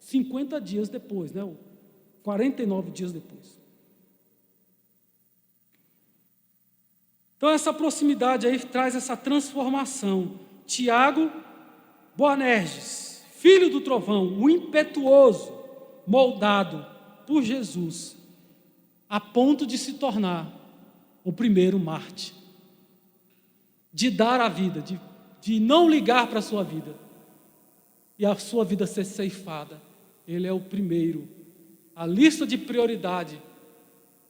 50 dias depois, 49 dias depois. Então essa proximidade aí traz essa transformação. Tiago Boanerges, filho do trovão, o impetuoso, moldado por Jesus, a ponto de se tornar o primeiro mártir, de dar a vida, de não ligar para a sua vida, e a sua vida ser ceifada. Ele é o primeiro. A lista de prioridade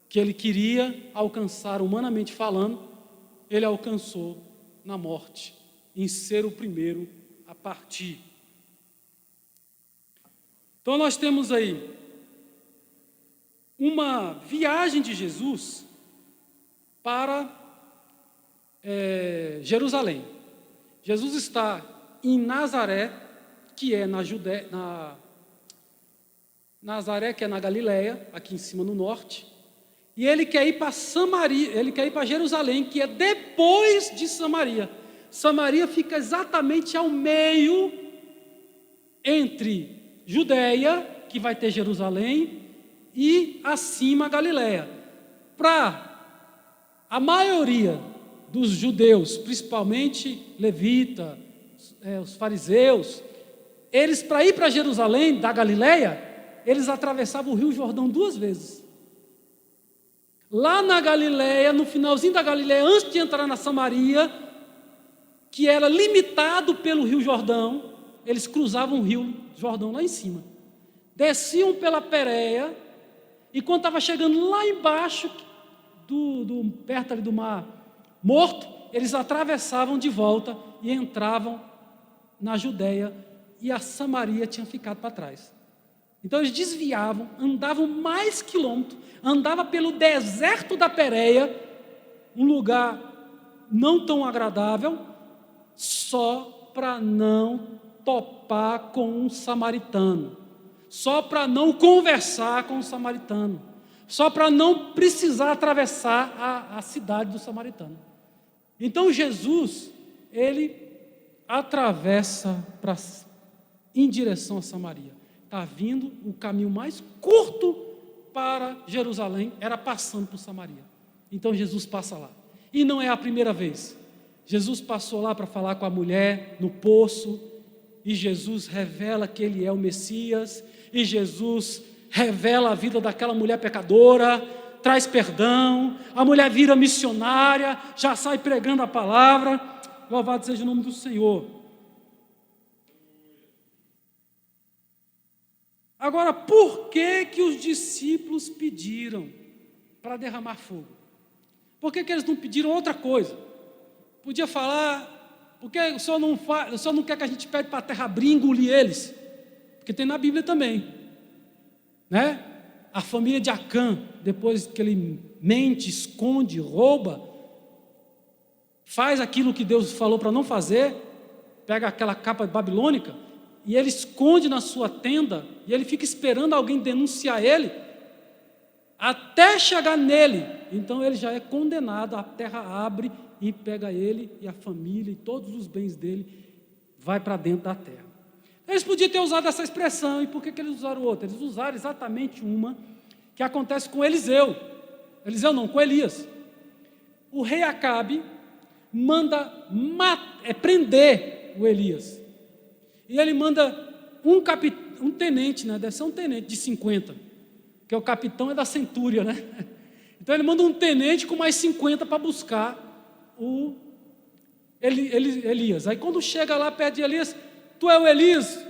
que ele queria alcançar, humanamente falando, ele alcançou na morte, em ser o primeiro a partir. Então nós temos aí uma viagem de Jesus para Jerusalém. Jesus está em Nazaré, que é na Judéia, Nazaré, que é na Galileia, aqui em cima no norte, e ele quer ir para Samaria, ele quer ir para Jerusalém, que é depois de Samaria. Samaria fica exatamente ao meio entre Judéia, que vai ter Jerusalém, e acima a Galileia. Para a maioria dos judeus, principalmente levita, os fariseus, eles, para ir para Jerusalém, da Galileia, eles atravessavam o Rio Jordão 2 vezes. Lá na Galileia, no finalzinho da Galileia, antes de entrar na Samaria, que era limitado pelo Rio Jordão, eles cruzavam o rio Jordão lá em cima, desciam pela Pérea, e quando estava chegando lá embaixo, perto ali do Mar Morto, eles atravessavam de volta e entravam na Judéia, e a Samaria tinha ficado para trás. Então eles desviavam, andavam mais quilômetros, andava pelo deserto da Pérea, um lugar não tão agradável, só para não topar com um samaritano, só para não conversar com um samaritano, só para não precisar atravessar a cidade do samaritano. Então Jesus, ele atravessa em direção a Samaria. Está vindo o caminho mais curto para Jerusalém, era passando por Samaria. Então Jesus passa lá. E não é a primeira vez. Jesus passou lá para falar com a mulher no poço, e Jesus revela que ele é o Messias, e Jesus revela a vida daquela mulher pecadora, traz perdão, a mulher vira missionária, já sai pregando a palavra. Louvado seja o nome do Senhor. Agora, por que os discípulos pediram para derramar fogo? Por que eles não pediram outra coisa? Podia falar, porque o Senhor não quer que a gente pede para a terra abrir e engolir eles? Porque tem na Bíblia também, né? A família de Acã, depois que ele mente, esconde, rouba, faz aquilo que Deus falou para não fazer, pega aquela capa babilônica, e ele esconde na sua tenda, e ele fica esperando alguém denunciar ele, até chegar nele. Então ele já é condenado, a terra abre e pega ele e a família e todos os bens dele, vai para dentro da terra. Eles podiam ter usado essa expressão, e por que eles usaram outra? Eles usaram exatamente uma que acontece com Eliseu. Eliseu não, com Elias. O rei Acabe manda prender o Elias. E ele manda um tenente, né? Deve ser um tenente de 50, que o capitão é da centúria, né? Então ele manda um tenente com mais 50 para buscar o Elias. Aí quando chega lá perto de Elias, tu é o Elias,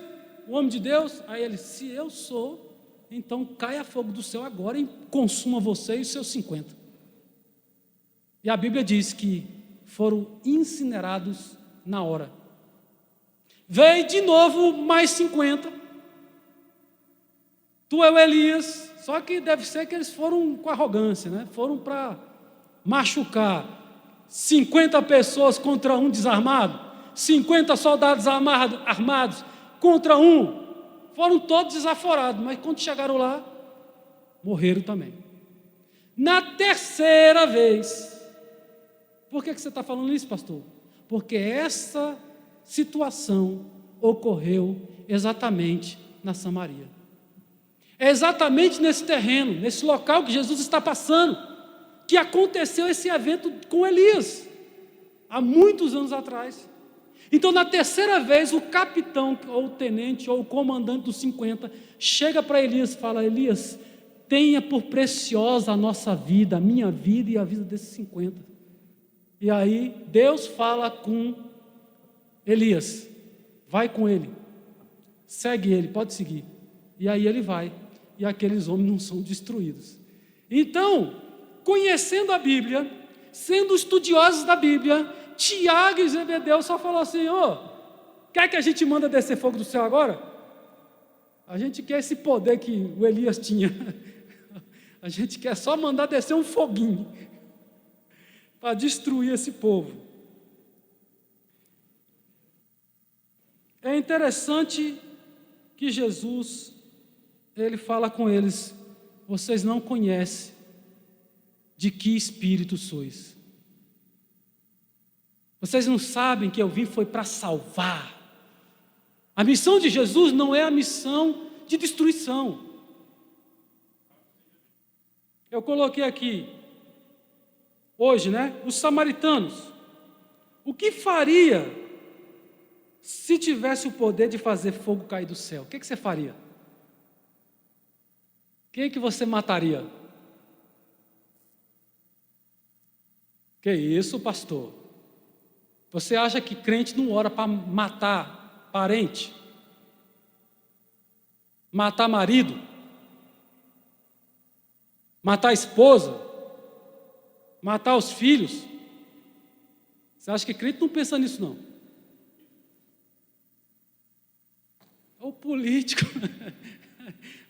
o homem de Deus? Aí ele, se eu sou, então caia fogo do céu agora e consuma você e os seus 50. E a Bíblia diz que foram incinerados na hora. Veio de novo mais 50. Tu é o Elias, só que deve ser que eles foram com arrogância, né? Foram para machucar. 50 pessoas contra um desarmado, 50 soldados armados contra um. Foram todos desaforados, mas quando chegaram lá, morreram também. Na terceira vez, por que você está falando isso, pastor? Porque essa situação ocorreu exatamente na Samaria. É exatamente nesse terreno, nesse local que Jesus está passando, que aconteceu esse evento com Elias, há muitos anos atrás. Então, na terceira vez, o capitão, ou o tenente, ou o comandante dos 50, chega para Elias e fala, Elias, tenha por preciosa a nossa vida, a minha vida e a vida desses 50. E aí, Deus fala com Elias, vai com ele, segue ele, pode seguir. E aí ele vai, e aqueles homens não são destruídos. Então, conhecendo a Bíblia, sendo estudiosos da Bíblia, Tiago e Zebedeu só falou assim, quer que a gente manda descer fogo do céu agora? A gente quer esse poder que o Elias tinha. A gente quer só mandar descer um foguinho para destruir esse povo. É interessante que Jesus, ele fala com eles, vocês não conhecem de que espírito sois. Vocês não sabem que eu vim foi para salvar. A missão de Jesus não é a missão de destruição. Eu coloquei aqui, hoje, né? Os samaritanos. O que faria se tivesse o poder de fazer fogo cair do céu? O que você faria? Quem que você mataria? Que isso, pastor? Você acha que crente não ora para matar parente? matar marido, matar a esposa, matar os filhos. Você acha que crente não pensa nisso, não? É o político.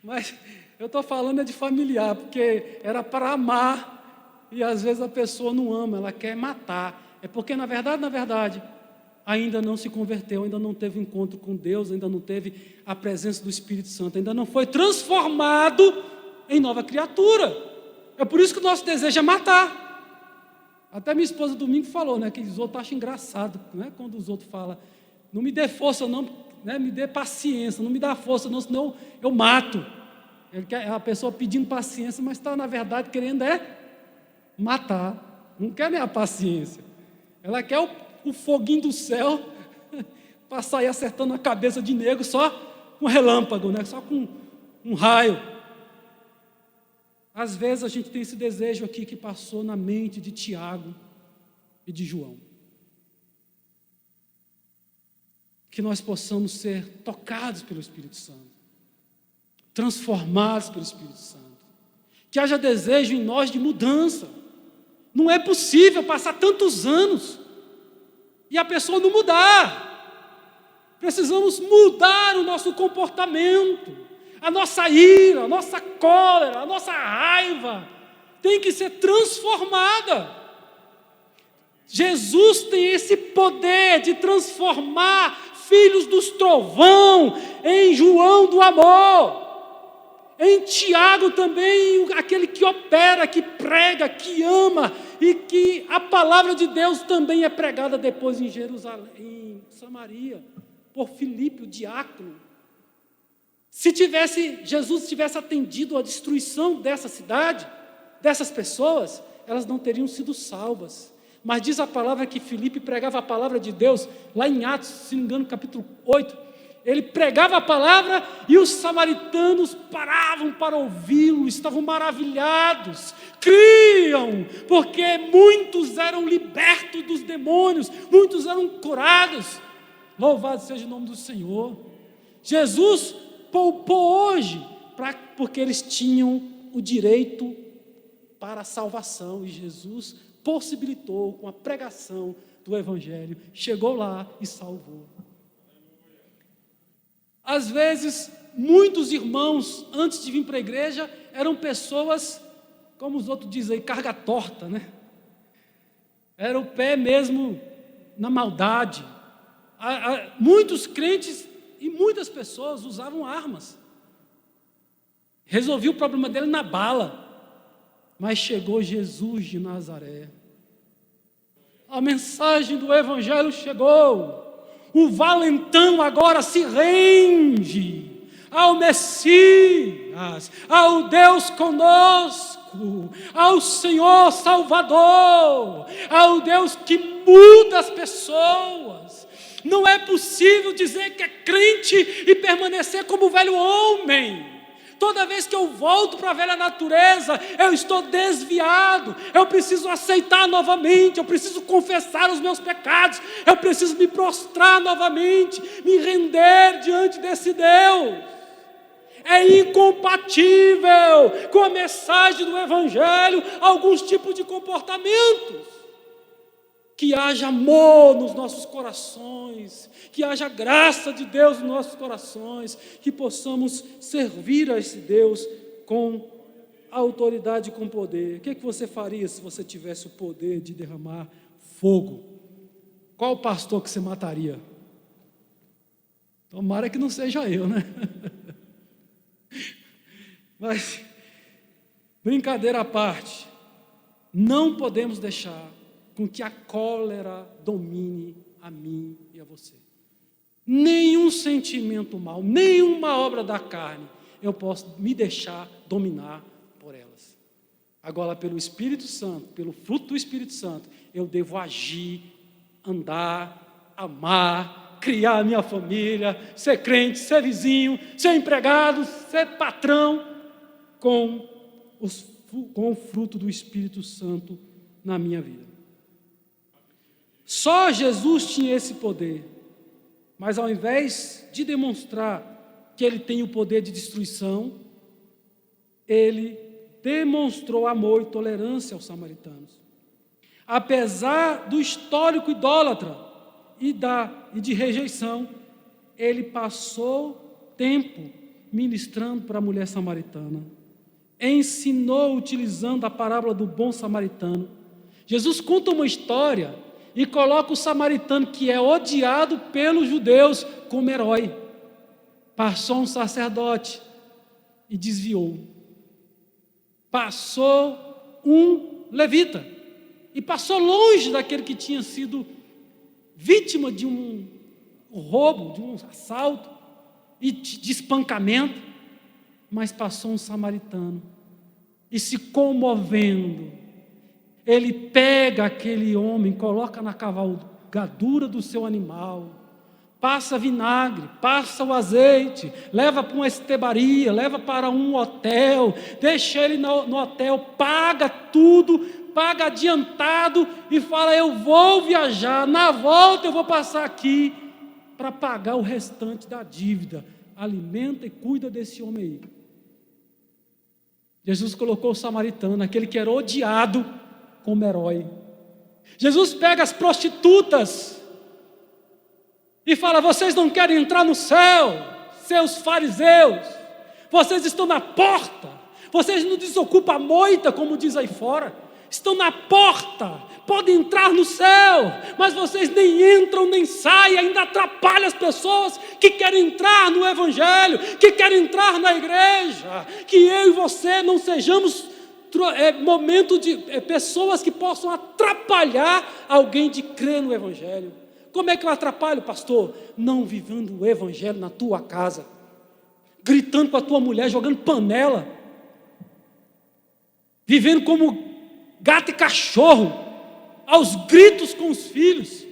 Mas eu estou falando de familiar, porque era para amar, e às vezes a pessoa não ama, ela quer matar. É porque, na verdade, ainda não se converteu, ainda não teve encontro com Deus, ainda não teve a presença do Espírito Santo, ainda não foi transformado em nova criatura. É por isso que o nosso desejo é matar. Até minha esposa domingo falou, né, que os outros acham engraçado, né, quando os outros falam, não me dê força não, né, me dê paciência, não me dá força não, senão eu mato. A pessoa pedindo paciência, mas está na verdade querendo matar, não quer nem a paciência, ela quer o foguinho do céu para sair acertando a cabeça de negro só com relâmpago, né, só com um raio. Às vezes a gente tem esse desejo aqui que passou na mente de Tiago e de João. Que nós possamos ser tocados pelo Espírito Santo, transformados pelo Espírito Santo. Que haja desejo em nós de mudança. Não é possível passar tantos anos e a pessoa não mudar. Precisamos mudar o nosso comportamento. A nossa ira, a nossa cólera, a nossa raiva tem que ser transformada. Jesus tem esse poder de transformar filhos dos trovão em João do amor. Em Tiago também, aquele que opera, que prega, que ama, e que a palavra de Deus também é pregada depois em Jerusalém, em Samaria, por Filipe, o diácono. Se Jesus tivesse atendido à destruição dessa cidade, dessas pessoas, elas não teriam sido salvas. Mas diz a palavra que Filipe pregava a palavra de Deus, lá em Atos, se não me engano, capítulo 8. Ele pregava a palavra e os samaritanos paravam para ouvi-lo, estavam maravilhados, criam, porque muitos eram libertos dos demônios, muitos eram curados. Louvado seja o nome do Senhor. Jesus poupou hoje, porque eles tinham o direito para a salvação, e Jesus possibilitou com a pregação do Evangelho, chegou lá e salvou. Às vezes, muitos irmãos, antes de vir para a igreja, eram pessoas, como os outros dizem aí, carga torta, né? Era o pé mesmo na maldade. Muitos crentes e muitas pessoas usavam armas. Resolvia o problema dele na bala. Mas chegou Jesus de Nazaré. A mensagem do Evangelho chegou. O valentão agora se rende ao Messias, ao Deus conosco, ao Senhor Salvador, ao Deus que muda as pessoas. Não é possível dizer que é crente e permanecer como o velho homem. Toda vez que eu volto para a velha natureza, eu estou desviado, eu preciso aceitar novamente, eu preciso confessar os meus pecados, eu preciso me prostrar novamente, me render diante desse Deus. É incompatível com a mensagem do Evangelho alguns tipos de comportamentos. Que haja amor nos nossos corações, que haja graça de Deus nos nossos corações, que possamos servir a esse Deus com autoridade e com poder. O que você faria se você tivesse o poder de derramar fogo? Qual pastor que você mataria? Tomara que não seja eu, né? Mas, brincadeira à parte, não podemos deixar com que a cólera domine a mim e a você. Nenhum sentimento mau, nenhuma obra da carne, eu posso me deixar dominar por elas. Agora, pelo Espírito Santo, pelo fruto do Espírito Santo, eu devo agir, andar, amar, criar a minha família, ser crente, ser vizinho, ser empregado, ser patrão, com o fruto do Espírito Santo na minha vida. Só Jesus tinha esse poder, mas ao invés de demonstrar que ele tem o poder de destruição, ele demonstrou amor e tolerância aos samaritanos. Apesar do histórico idólatra e de rejeição, ele passou tempo ministrando para a mulher samaritana. Ensinou utilizando a parábola do bom samaritano. Jesus conta uma história e coloca o samaritano, que é odiado pelos judeus, como herói. Passou um sacerdote e desviou. Passou um levita e passou longe daquele que tinha sido vítima de um roubo, de um assalto e de espancamento, mas passou um samaritano e, se comovendo, ele pega aquele homem, coloca na cavalgadura do seu animal, passa vinagre, passa o azeite, leva para uma estebaria, leva para um hotel, deixa ele no hotel, paga tudo, paga adiantado e fala: eu vou viajar, na volta eu vou passar aqui para pagar o restante da dívida. Alimenta e cuida desse homem aí. Jesus colocou o samaritano, aquele que era odiado, como herói. Jesus pega as prostitutas e fala: vocês não querem entrar no céu, seus fariseus, vocês estão na porta, vocês não desocupam a moita, como diz aí fora, estão na porta, podem entrar no céu, mas vocês nem entram nem saem, ainda atrapalham as pessoas que querem entrar no Evangelho, que querem entrar na igreja. Que eu e você não sejamos momento de pessoas que possam atrapalhar alguém de crer no Evangelho. Como é que eu atrapalho, pastor? Não vivendo o Evangelho na tua casa, gritando com a tua mulher, jogando panela, vivendo como gato e cachorro, aos gritos com os filhos.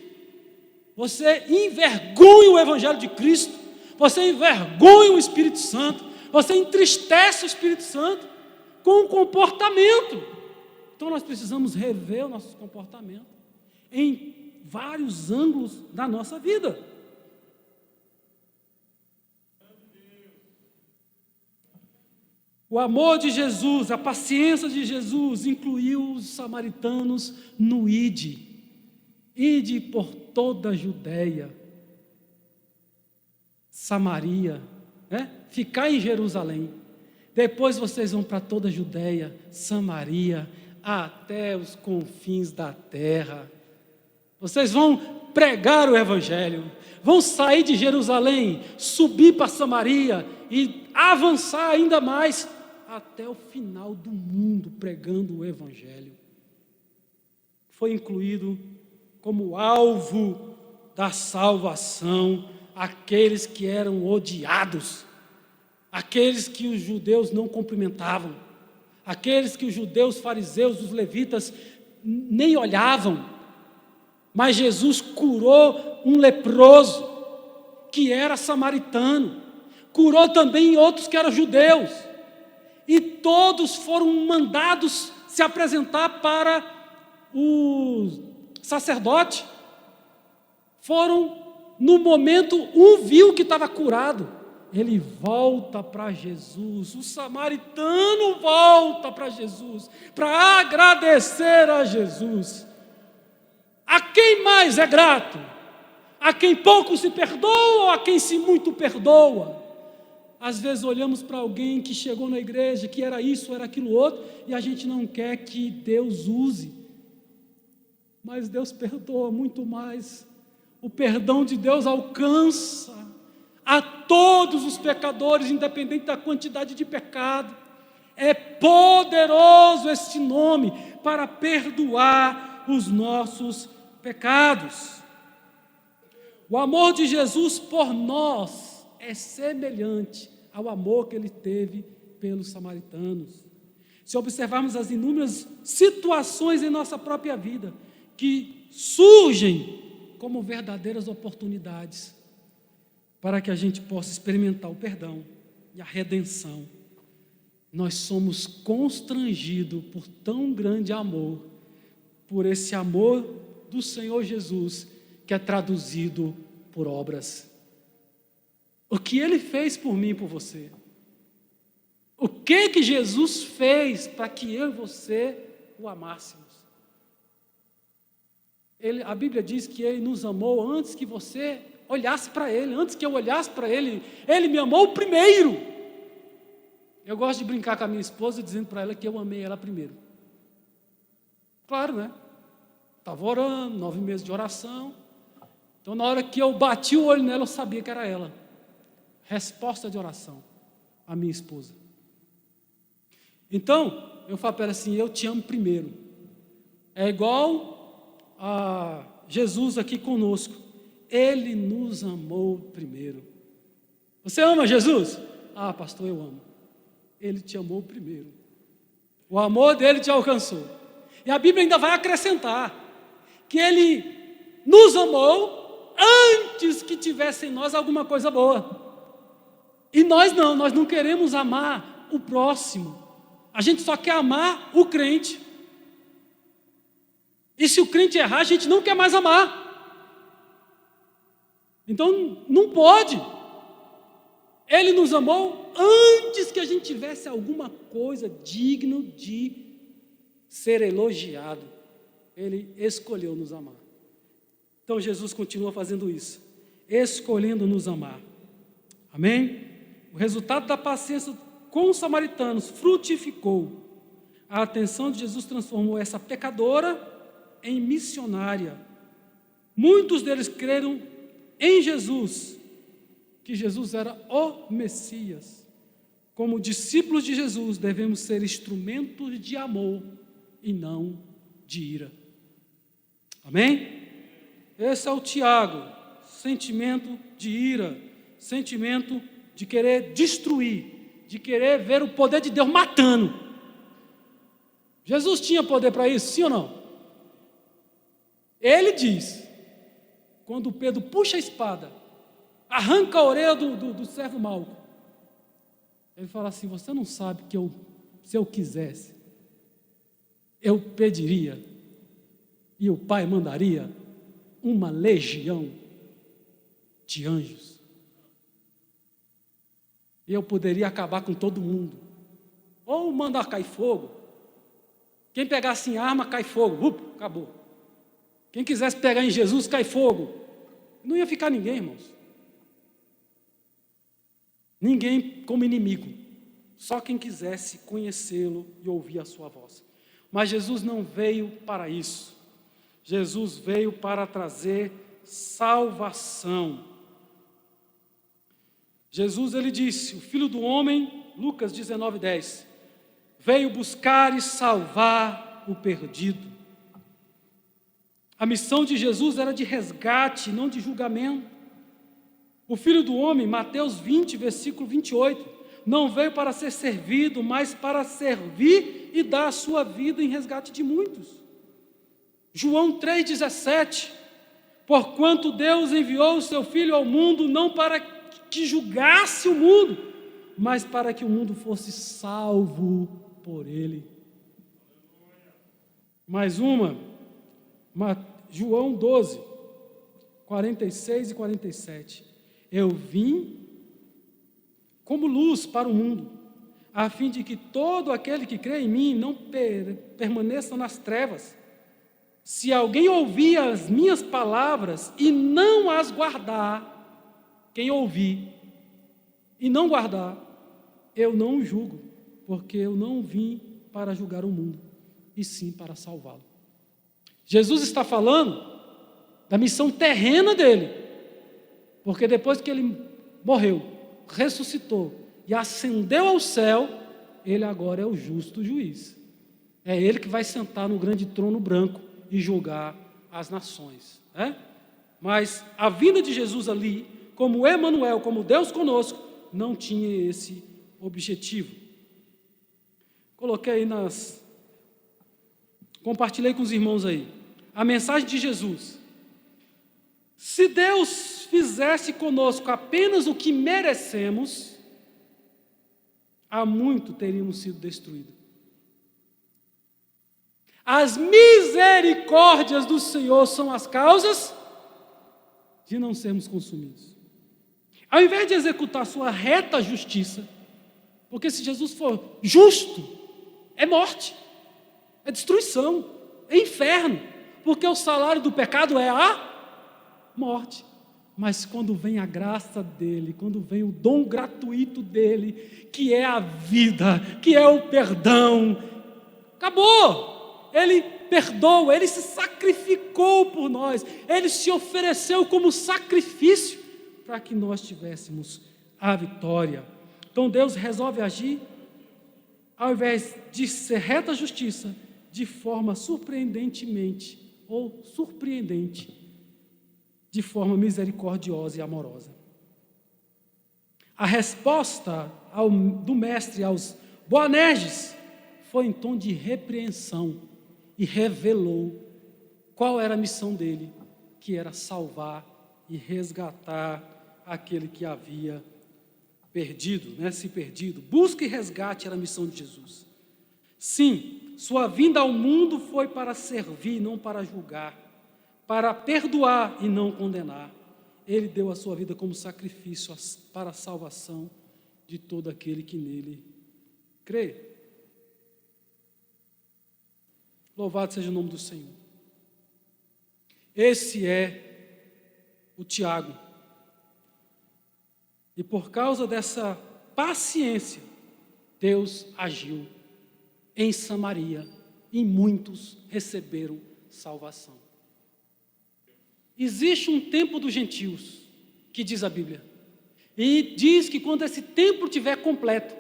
Você envergonha o Evangelho de Cristo, você envergonha o Espírito Santo, você entristece o Espírito Santo com o comportamento. Então nós precisamos rever o nosso comportamento em vários ângulos da nossa vida. O amor de Jesus, a paciência de Jesus incluiu os samaritanos no Ide. Ide por toda a Judéia, Samaria, ficar em Jerusalém. Depois vocês vão para toda a Judéia, Samaria, até os confins da terra. Vocês vão pregar o Evangelho, vão sair de Jerusalém, subir para Samaria e avançar ainda mais até o final do mundo, pregando o Evangelho. Foi incluído como alvo da salvação aqueles que eram odiados, aqueles que os judeus não cumprimentavam, aqueles que os judeus, fariseus, os levitas nem olhavam. Mas Jesus curou um leproso que era samaritano, curou também outros que eram judeus, e todos foram mandados se apresentar para o sacerdote. Foram, no momento, um viu que estava curado, ele volta para Jesus, o samaritano volta para Jesus, para agradecer a Jesus. A quem mais é grato? A quem pouco se perdoa ou a quem se muito perdoa? Às vezes olhamos para alguém que chegou na igreja, que era isso, era aquilo outro, e a gente não quer que Deus use. Mas Deus perdoa muito mais. O perdão de Deus alcança a todos os pecadores, independente da quantidade de pecado. É poderoso este nome para perdoar os nossos pecados. O amor de Jesus por nós é semelhante ao amor que ele teve pelos samaritanos. Se observarmos as inúmeras situações em nossa própria vida que surgem como verdadeiras oportunidades para que a gente possa experimentar o perdão e a redenção, nós somos constrangidos por tão grande amor, por esse amor do Senhor Jesus, que é traduzido por obras. O que Ele fez por mim e por você. O que Jesus fez para que eu e você o amássemos. A Bíblia diz que Ele nos amou antes que você olhasse para Ele, antes que eu olhasse para Ele. Ele me amou primeiro. Eu gosto de brincar com a minha esposa dizendo para ela que eu amei ela primeiro. Claro, né? Estava orando, 9 meses de oração. Então, na hora que eu bati o olho nela, eu sabia que era ela. Resposta de oração, a minha esposa. Então, eu falo para ela assim, eu te amo primeiro. É igual a Jesus aqui conosco. Ele nos amou primeiro. Você ama Jesus? Ah, pastor, eu amo. Ele te amou primeiro. O amor dele te alcançou. E a Bíblia ainda vai acrescentar que Ele nos amou antes que tivesse em nós alguma coisa boa. E nós não queremos amar o próximo. A gente só quer amar o crente. E se o crente errar, a gente não quer mais amar. Então, não pode. Ele nos amou antes que a gente tivesse alguma coisa digna de ser elogiado. Ele escolheu nos amar. Então, Jesus continua fazendo isso, escolhendo nos amar. Amém? O resultado da paciência com os samaritanos frutificou. A atenção de Jesus transformou essa pecadora em missionária. Muitos deles creram em Jesus, que Jesus era o Messias. Como discípulos de Jesus, devemos ser instrumentos de amor e não de ira. Amém? Esse é o Tiago, sentimento de ira, sentimento de querer destruir, de querer ver o poder de Deus matando. Jesus tinha poder para isso, sim ou não? Ele diz, quando Pedro puxa a espada, arranca a orelha do servo Malco, ele fala assim, você não sabe que se eu quisesse, eu pediria, e o Pai mandaria uma legião de anjos. E eu poderia acabar com todo mundo. Ou mandar cair fogo. Quem pegasse em arma, cai fogo. Acabou. Quem quisesse pegar em Jesus, cai fogo. Não ia ficar ninguém, irmãos. Ninguém como inimigo. Só quem quisesse conhecê-lo e ouvir a sua voz. Mas Jesus não veio para isso. Jesus veio para trazer salvação. Jesus, ele disse, o Filho do Homem, Lucas 19:10, veio buscar e salvar o perdido. A missão de Jesus era de resgate, não de julgamento. O Filho do Homem, Mateus 20, versículo 28, não veio para ser servido, mas para servir e dar a sua vida em resgate de muitos. João 3,17, porquanto Deus enviou o seu Filho ao mundo, não para que julgasse o mundo, mas para que o mundo fosse salvo por ele. Mais uma, João 12, 46 e 47. Eu vim como luz para o mundo, a fim de que todo aquele que crê em mim não permaneça nas trevas. Se alguém ouvir as minhas palavras e não as guardar, quem ouvir e não guardar, eu não o julgo, porque eu não vim para julgar o mundo, e sim para salvá-lo. Jesus está falando da missão terrena dele, porque depois que ele morreu, ressuscitou e ascendeu ao céu, ele agora é o justo juiz. É ele que vai sentar no grande trono branco e julgar as nações, né? Mas a vinda de Jesus ali, como Emanuel, como Deus conosco, não tinha esse objetivo. Compartilhei com os irmãos aí, a mensagem de Jesus. Se Deus fizesse conosco apenas o que merecemos, há muito teríamos sido destruídos. As misericórdias do Senhor são as causas de não sermos consumidos. Ao invés de executar sua reta justiça, porque se Jesus for justo, é morte, é destruição, é inferno, porque o salário do pecado é a morte. Mas quando vem a graça dele, quando vem o dom gratuito dele, que é a vida, que é o perdão, acabou. Ele perdoa, ele se sacrificou por nós, ele se ofereceu como sacrifício para que nós tivéssemos a vitória. Então Deus resolve agir, ao invés de ser reta justiça, de forma surpreendentemente ou surpreendente, de forma misericordiosa e amorosa. A resposta do mestre aos Boanerges foi em tom de repreensão e revelou qual era a missão dele, que era salvar e resgatar aquele que havia perdido, se perdido. Busca e resgate era a missão de Jesus. Sim, sua vinda ao mundo foi para servir, não para julgar, para perdoar e não condenar. Ele deu a sua vida como sacrifício para a salvação de todo aquele que nele crê. Louvado seja o nome do Senhor. Esse é o Tiago. E por causa dessa paciência, Deus agiu em Samaria e muitos receberam salvação. Existe um tempo dos gentios, que diz a Bíblia, e diz que quando esse tempo estiver completo,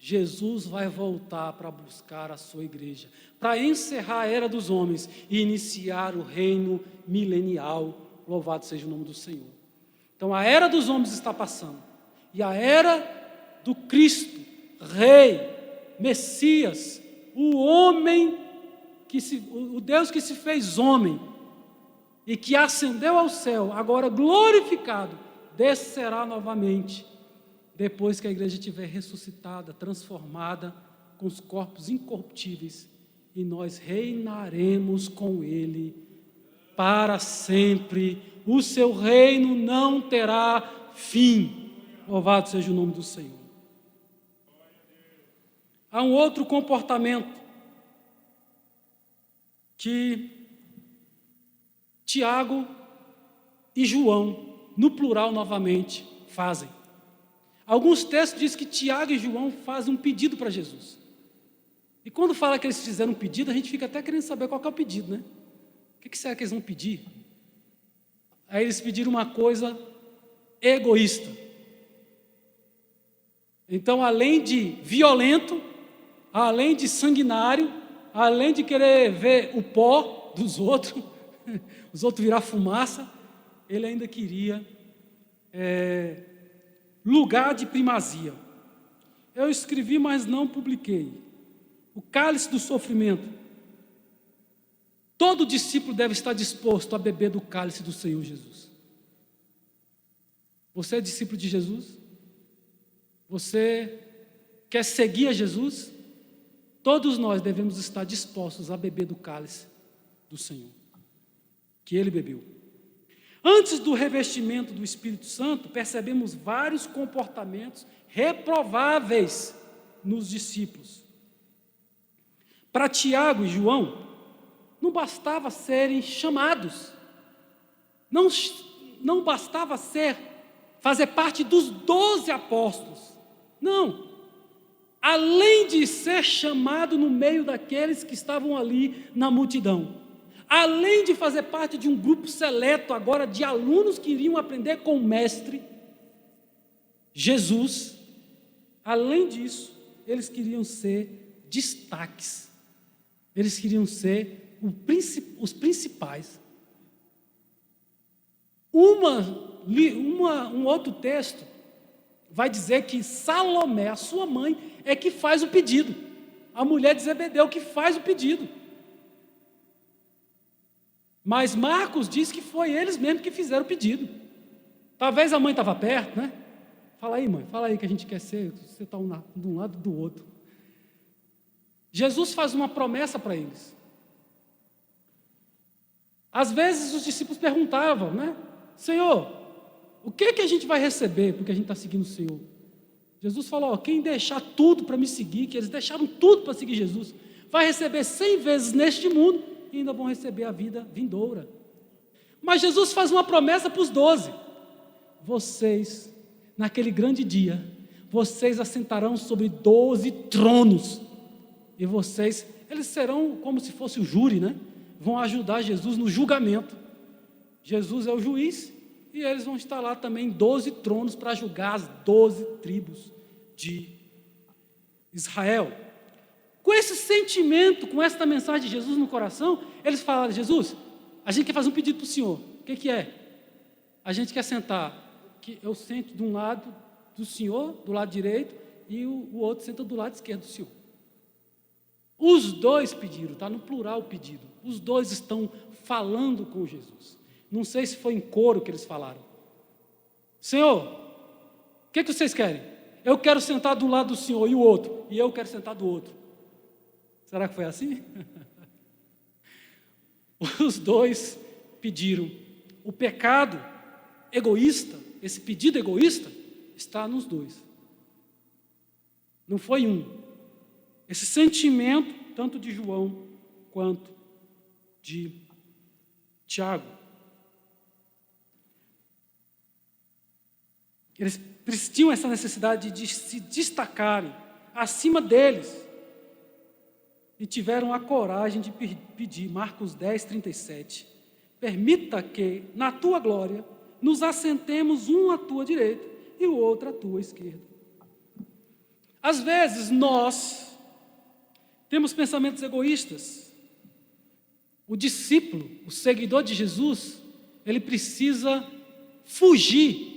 Jesus vai voltar para buscar a sua igreja, para encerrar a era dos homens e iniciar o reino milenial. Louvado seja o nome do Senhor. Então a era dos homens está passando, e a era do Cristo, Rei, Messias, o homem, o Deus que se fez homem, e que ascendeu ao céu, agora glorificado, descerá novamente, depois que a igreja estiver ressuscitada, transformada, com os corpos incorruptíveis, e nós reinaremos com ele para sempre. O seu reino não terá fim. Louvado seja o nome do Senhor. Há um outro comportamento que Tiago e João, no plural novamente, fazem. Alguns textos dizem que Tiago e João fazem um pedido para Jesus. E quando fala que eles fizeram um pedido, a gente fica até querendo saber qual que é o pedido, né? O que será que eles vão pedir? Aí eles pediram uma coisa egoísta. Então, além de violento, além de sanguinário, além de querer ver o pó dos outros, os outros virar fumaça, ele ainda queria lugar de primazia. Eu escrevi, mas não publiquei. O cálice do sofrimento. Todo discípulo deve estar disposto a beber do cálice do Senhor Jesus. Você é discípulo de Jesus? Você quer seguir a Jesus? Todos nós devemos estar dispostos a beber do cálice do Senhor, que Ele bebeu. Antes do revestimento do Espírito Santo, percebemos vários comportamentos reprováveis nos discípulos. Para Tiago e João, não bastava serem chamados, não bastava fazer parte dos 12 apóstolos. Não. Além de ser chamado no meio daqueles que estavam ali na multidão, além de fazer parte de um grupo seleto agora de alunos que iriam aprender com o mestre, Jesus, além disso, eles queriam ser destaques, eles queriam ser os principais. Um outro texto vai dizer que Salomé, a sua mãe, é que faz o pedido, a mulher de Zebedeu que faz o pedido. Mas Marcos diz que foi eles mesmos que fizeram o pedido. Talvez a mãe estava perto, né? Fala aí, mãe, fala aí que a gente quer ser, você está de um lado do outro. Jesus faz uma promessa para eles. Às vezes os discípulos perguntavam, né? Senhor, o que a gente vai receber porque a gente está seguindo o Senhor? Jesus falou, ó, quem deixar tudo para me seguir, que eles deixaram tudo para seguir Jesus, vai receber 100 vezes neste mundo e ainda vão receber a vida vindoura. Mas Jesus faz uma promessa para os 12. Vocês, naquele grande dia, vocês assentarão sobre 12 tronos. E vocês, eles serão como se fosse o júri, né? Vão ajudar Jesus no julgamento. Jesus é o juiz e eles vão estar lá também 12 tronos para julgar as 12 tribos de Israel. Com esse sentimento, com esta mensagem de Jesus no coração, eles falaram, Jesus, a gente quer fazer um pedido para o Senhor. O que é? A gente quer sentar, que eu sento de um lado do Senhor, do lado direito, e o outro senta do lado esquerdo do Senhor. Os dois pediram, está no plural o pedido. Os dois estão falando com Jesus. Não sei se foi em coro que eles falaram. Senhor, o que vocês querem? Eu quero sentar do lado do Senhor e o outro, e eu quero sentar do outro. Será que foi assim? Os dois pediram. O pecado egoísta, esse pedido egoísta, está nos dois. Não foi um. Esse sentimento, tanto de João quanto de Tiago. Eles tinham essa necessidade de se destacarem acima deles. E tiveram a coragem de pedir, Marcos 10, 37. Permita que, na tua glória, nos assentemos um à tua direita e o outro à tua esquerda. Às vezes, nós temos pensamentos egoístas. O discípulo, o seguidor de Jesus, ele precisa fugir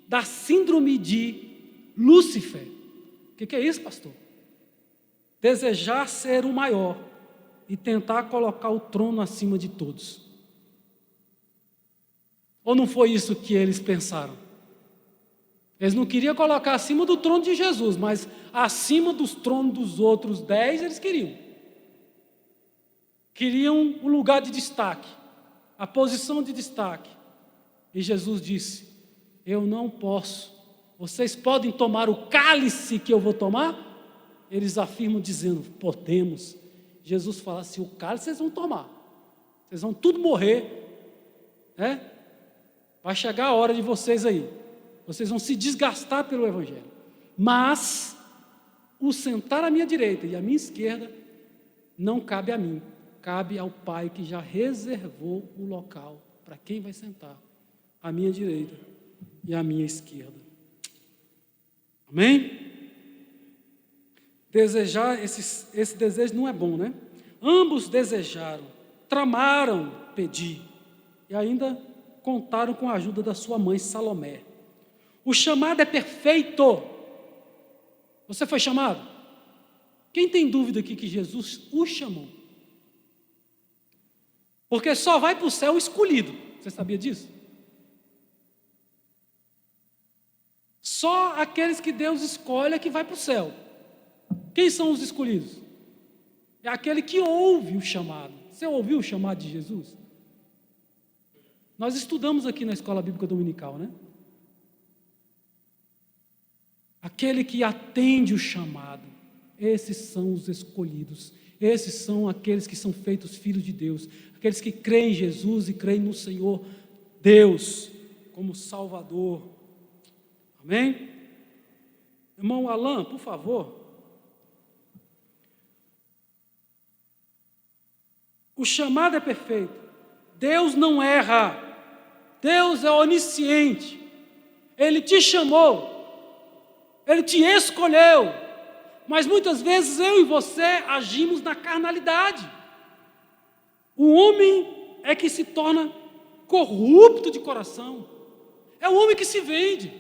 da síndrome de Lúcifer. O que é isso, pastor? Desejar ser o maior e tentar colocar o trono acima de todos. Ou não foi isso que eles pensaram? Eles não queriam colocar acima do trono de Jesus, mas acima dos tronos dos outros 10 eles queriam. Queriam o lugar de destaque, a posição de destaque. E Jesus disse, eu não posso. Vocês podem tomar o cálice que eu vou tomar? Eles afirmam dizendo, podemos. Jesus fala assim, o cálice vocês vão tomar. Vocês vão tudo morrer. Né? Vai chegar a hora de vocês aí. Vocês vão se desgastar pelo Evangelho. Mas, o sentar à minha direita e à minha esquerda, não cabe a mim. Cabe ao Pai que já reservou o local para quem vai sentar à minha direita e à minha esquerda. Amém? Desejar, esse desejo não é bom, né? Ambos desejaram, tramaram pedir e ainda contaram com a ajuda da sua mãe Salomé. O chamado é perfeito. Você foi chamado? Quem tem dúvida aqui que Jesus o chamou? Porque só vai para o céu o escolhido. Você sabia disso? Só aqueles que Deus escolhe é que vai para o céu. Quem são os escolhidos? É aquele que ouve o chamado. Você ouviu o chamado de Jesus? Nós estudamos aqui na Escola Bíblica Dominical, né? Aquele que atende o chamado. Esses são os escolhidos. Esses são aqueles que são feitos filhos de Deus. Aqueles que creem em Jesus e creem no Senhor Deus como Salvador. Amém? Irmão Alain, por favor. O chamado é perfeito. Deus não erra. Deus é onisciente. Ele te chamou. Ele te escolheu. Mas muitas vezes eu e você agimos na carnalidade. O homem é que se torna corrupto de coração. É o homem que se vende.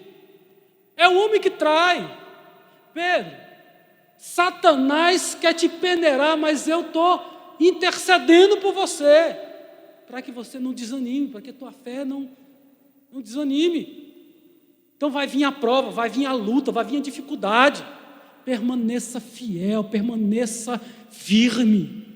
É o homem que trai. Pedro, Satanás quer te peneirar, mas eu estou intercedendo por você, para que você não desanime, para que a tua fé não desanime. Então vai vir a prova, vai vir a luta, vai vir a dificuldade. Permaneça fiel, permaneça firme.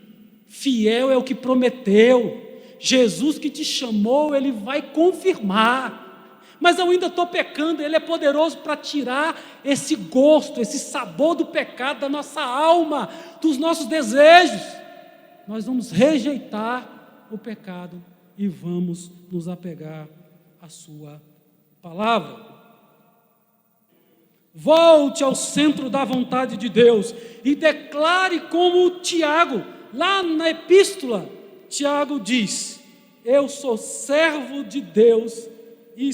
Fiel é o que prometeu. Jesus que te chamou, Ele vai confirmar. mas eu ainda estou pecando. Ele é poderoso para tirar esse gosto, esse sabor do pecado da nossa alma, dos nossos desejos. Nós vamos rejeitar o pecado e vamos nos apegar à sua palavra. Volte ao centro da vontade de Deus e declare como Tiago, lá na epístola, Tiago diz: eu sou servo de Deus e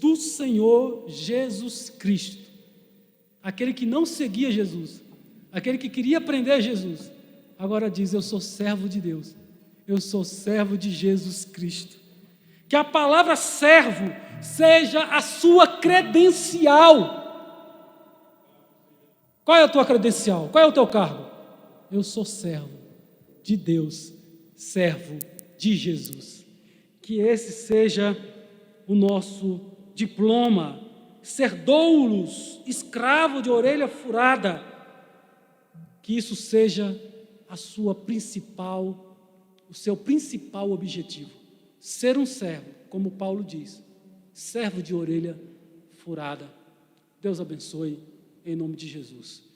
do Senhor Jesus Cristo. Aquele que não seguia Jesus, aquele que queria aprender Jesus, agora diz: eu sou servo de Deus, eu sou servo de Jesus Cristo. Que a palavra servo seja a sua credencial. Qual é a tua credencial? Qual é o teu cargo? Eu sou servo de Deus, servo de Jesus. Que esse seja o nosso diploma. Ser doulos, escravo de orelha furada. Que isso seja o seu principal objetivo. Ser um servo, como Paulo diz, servo de orelha furada. Deus abençoe, em nome de Jesus.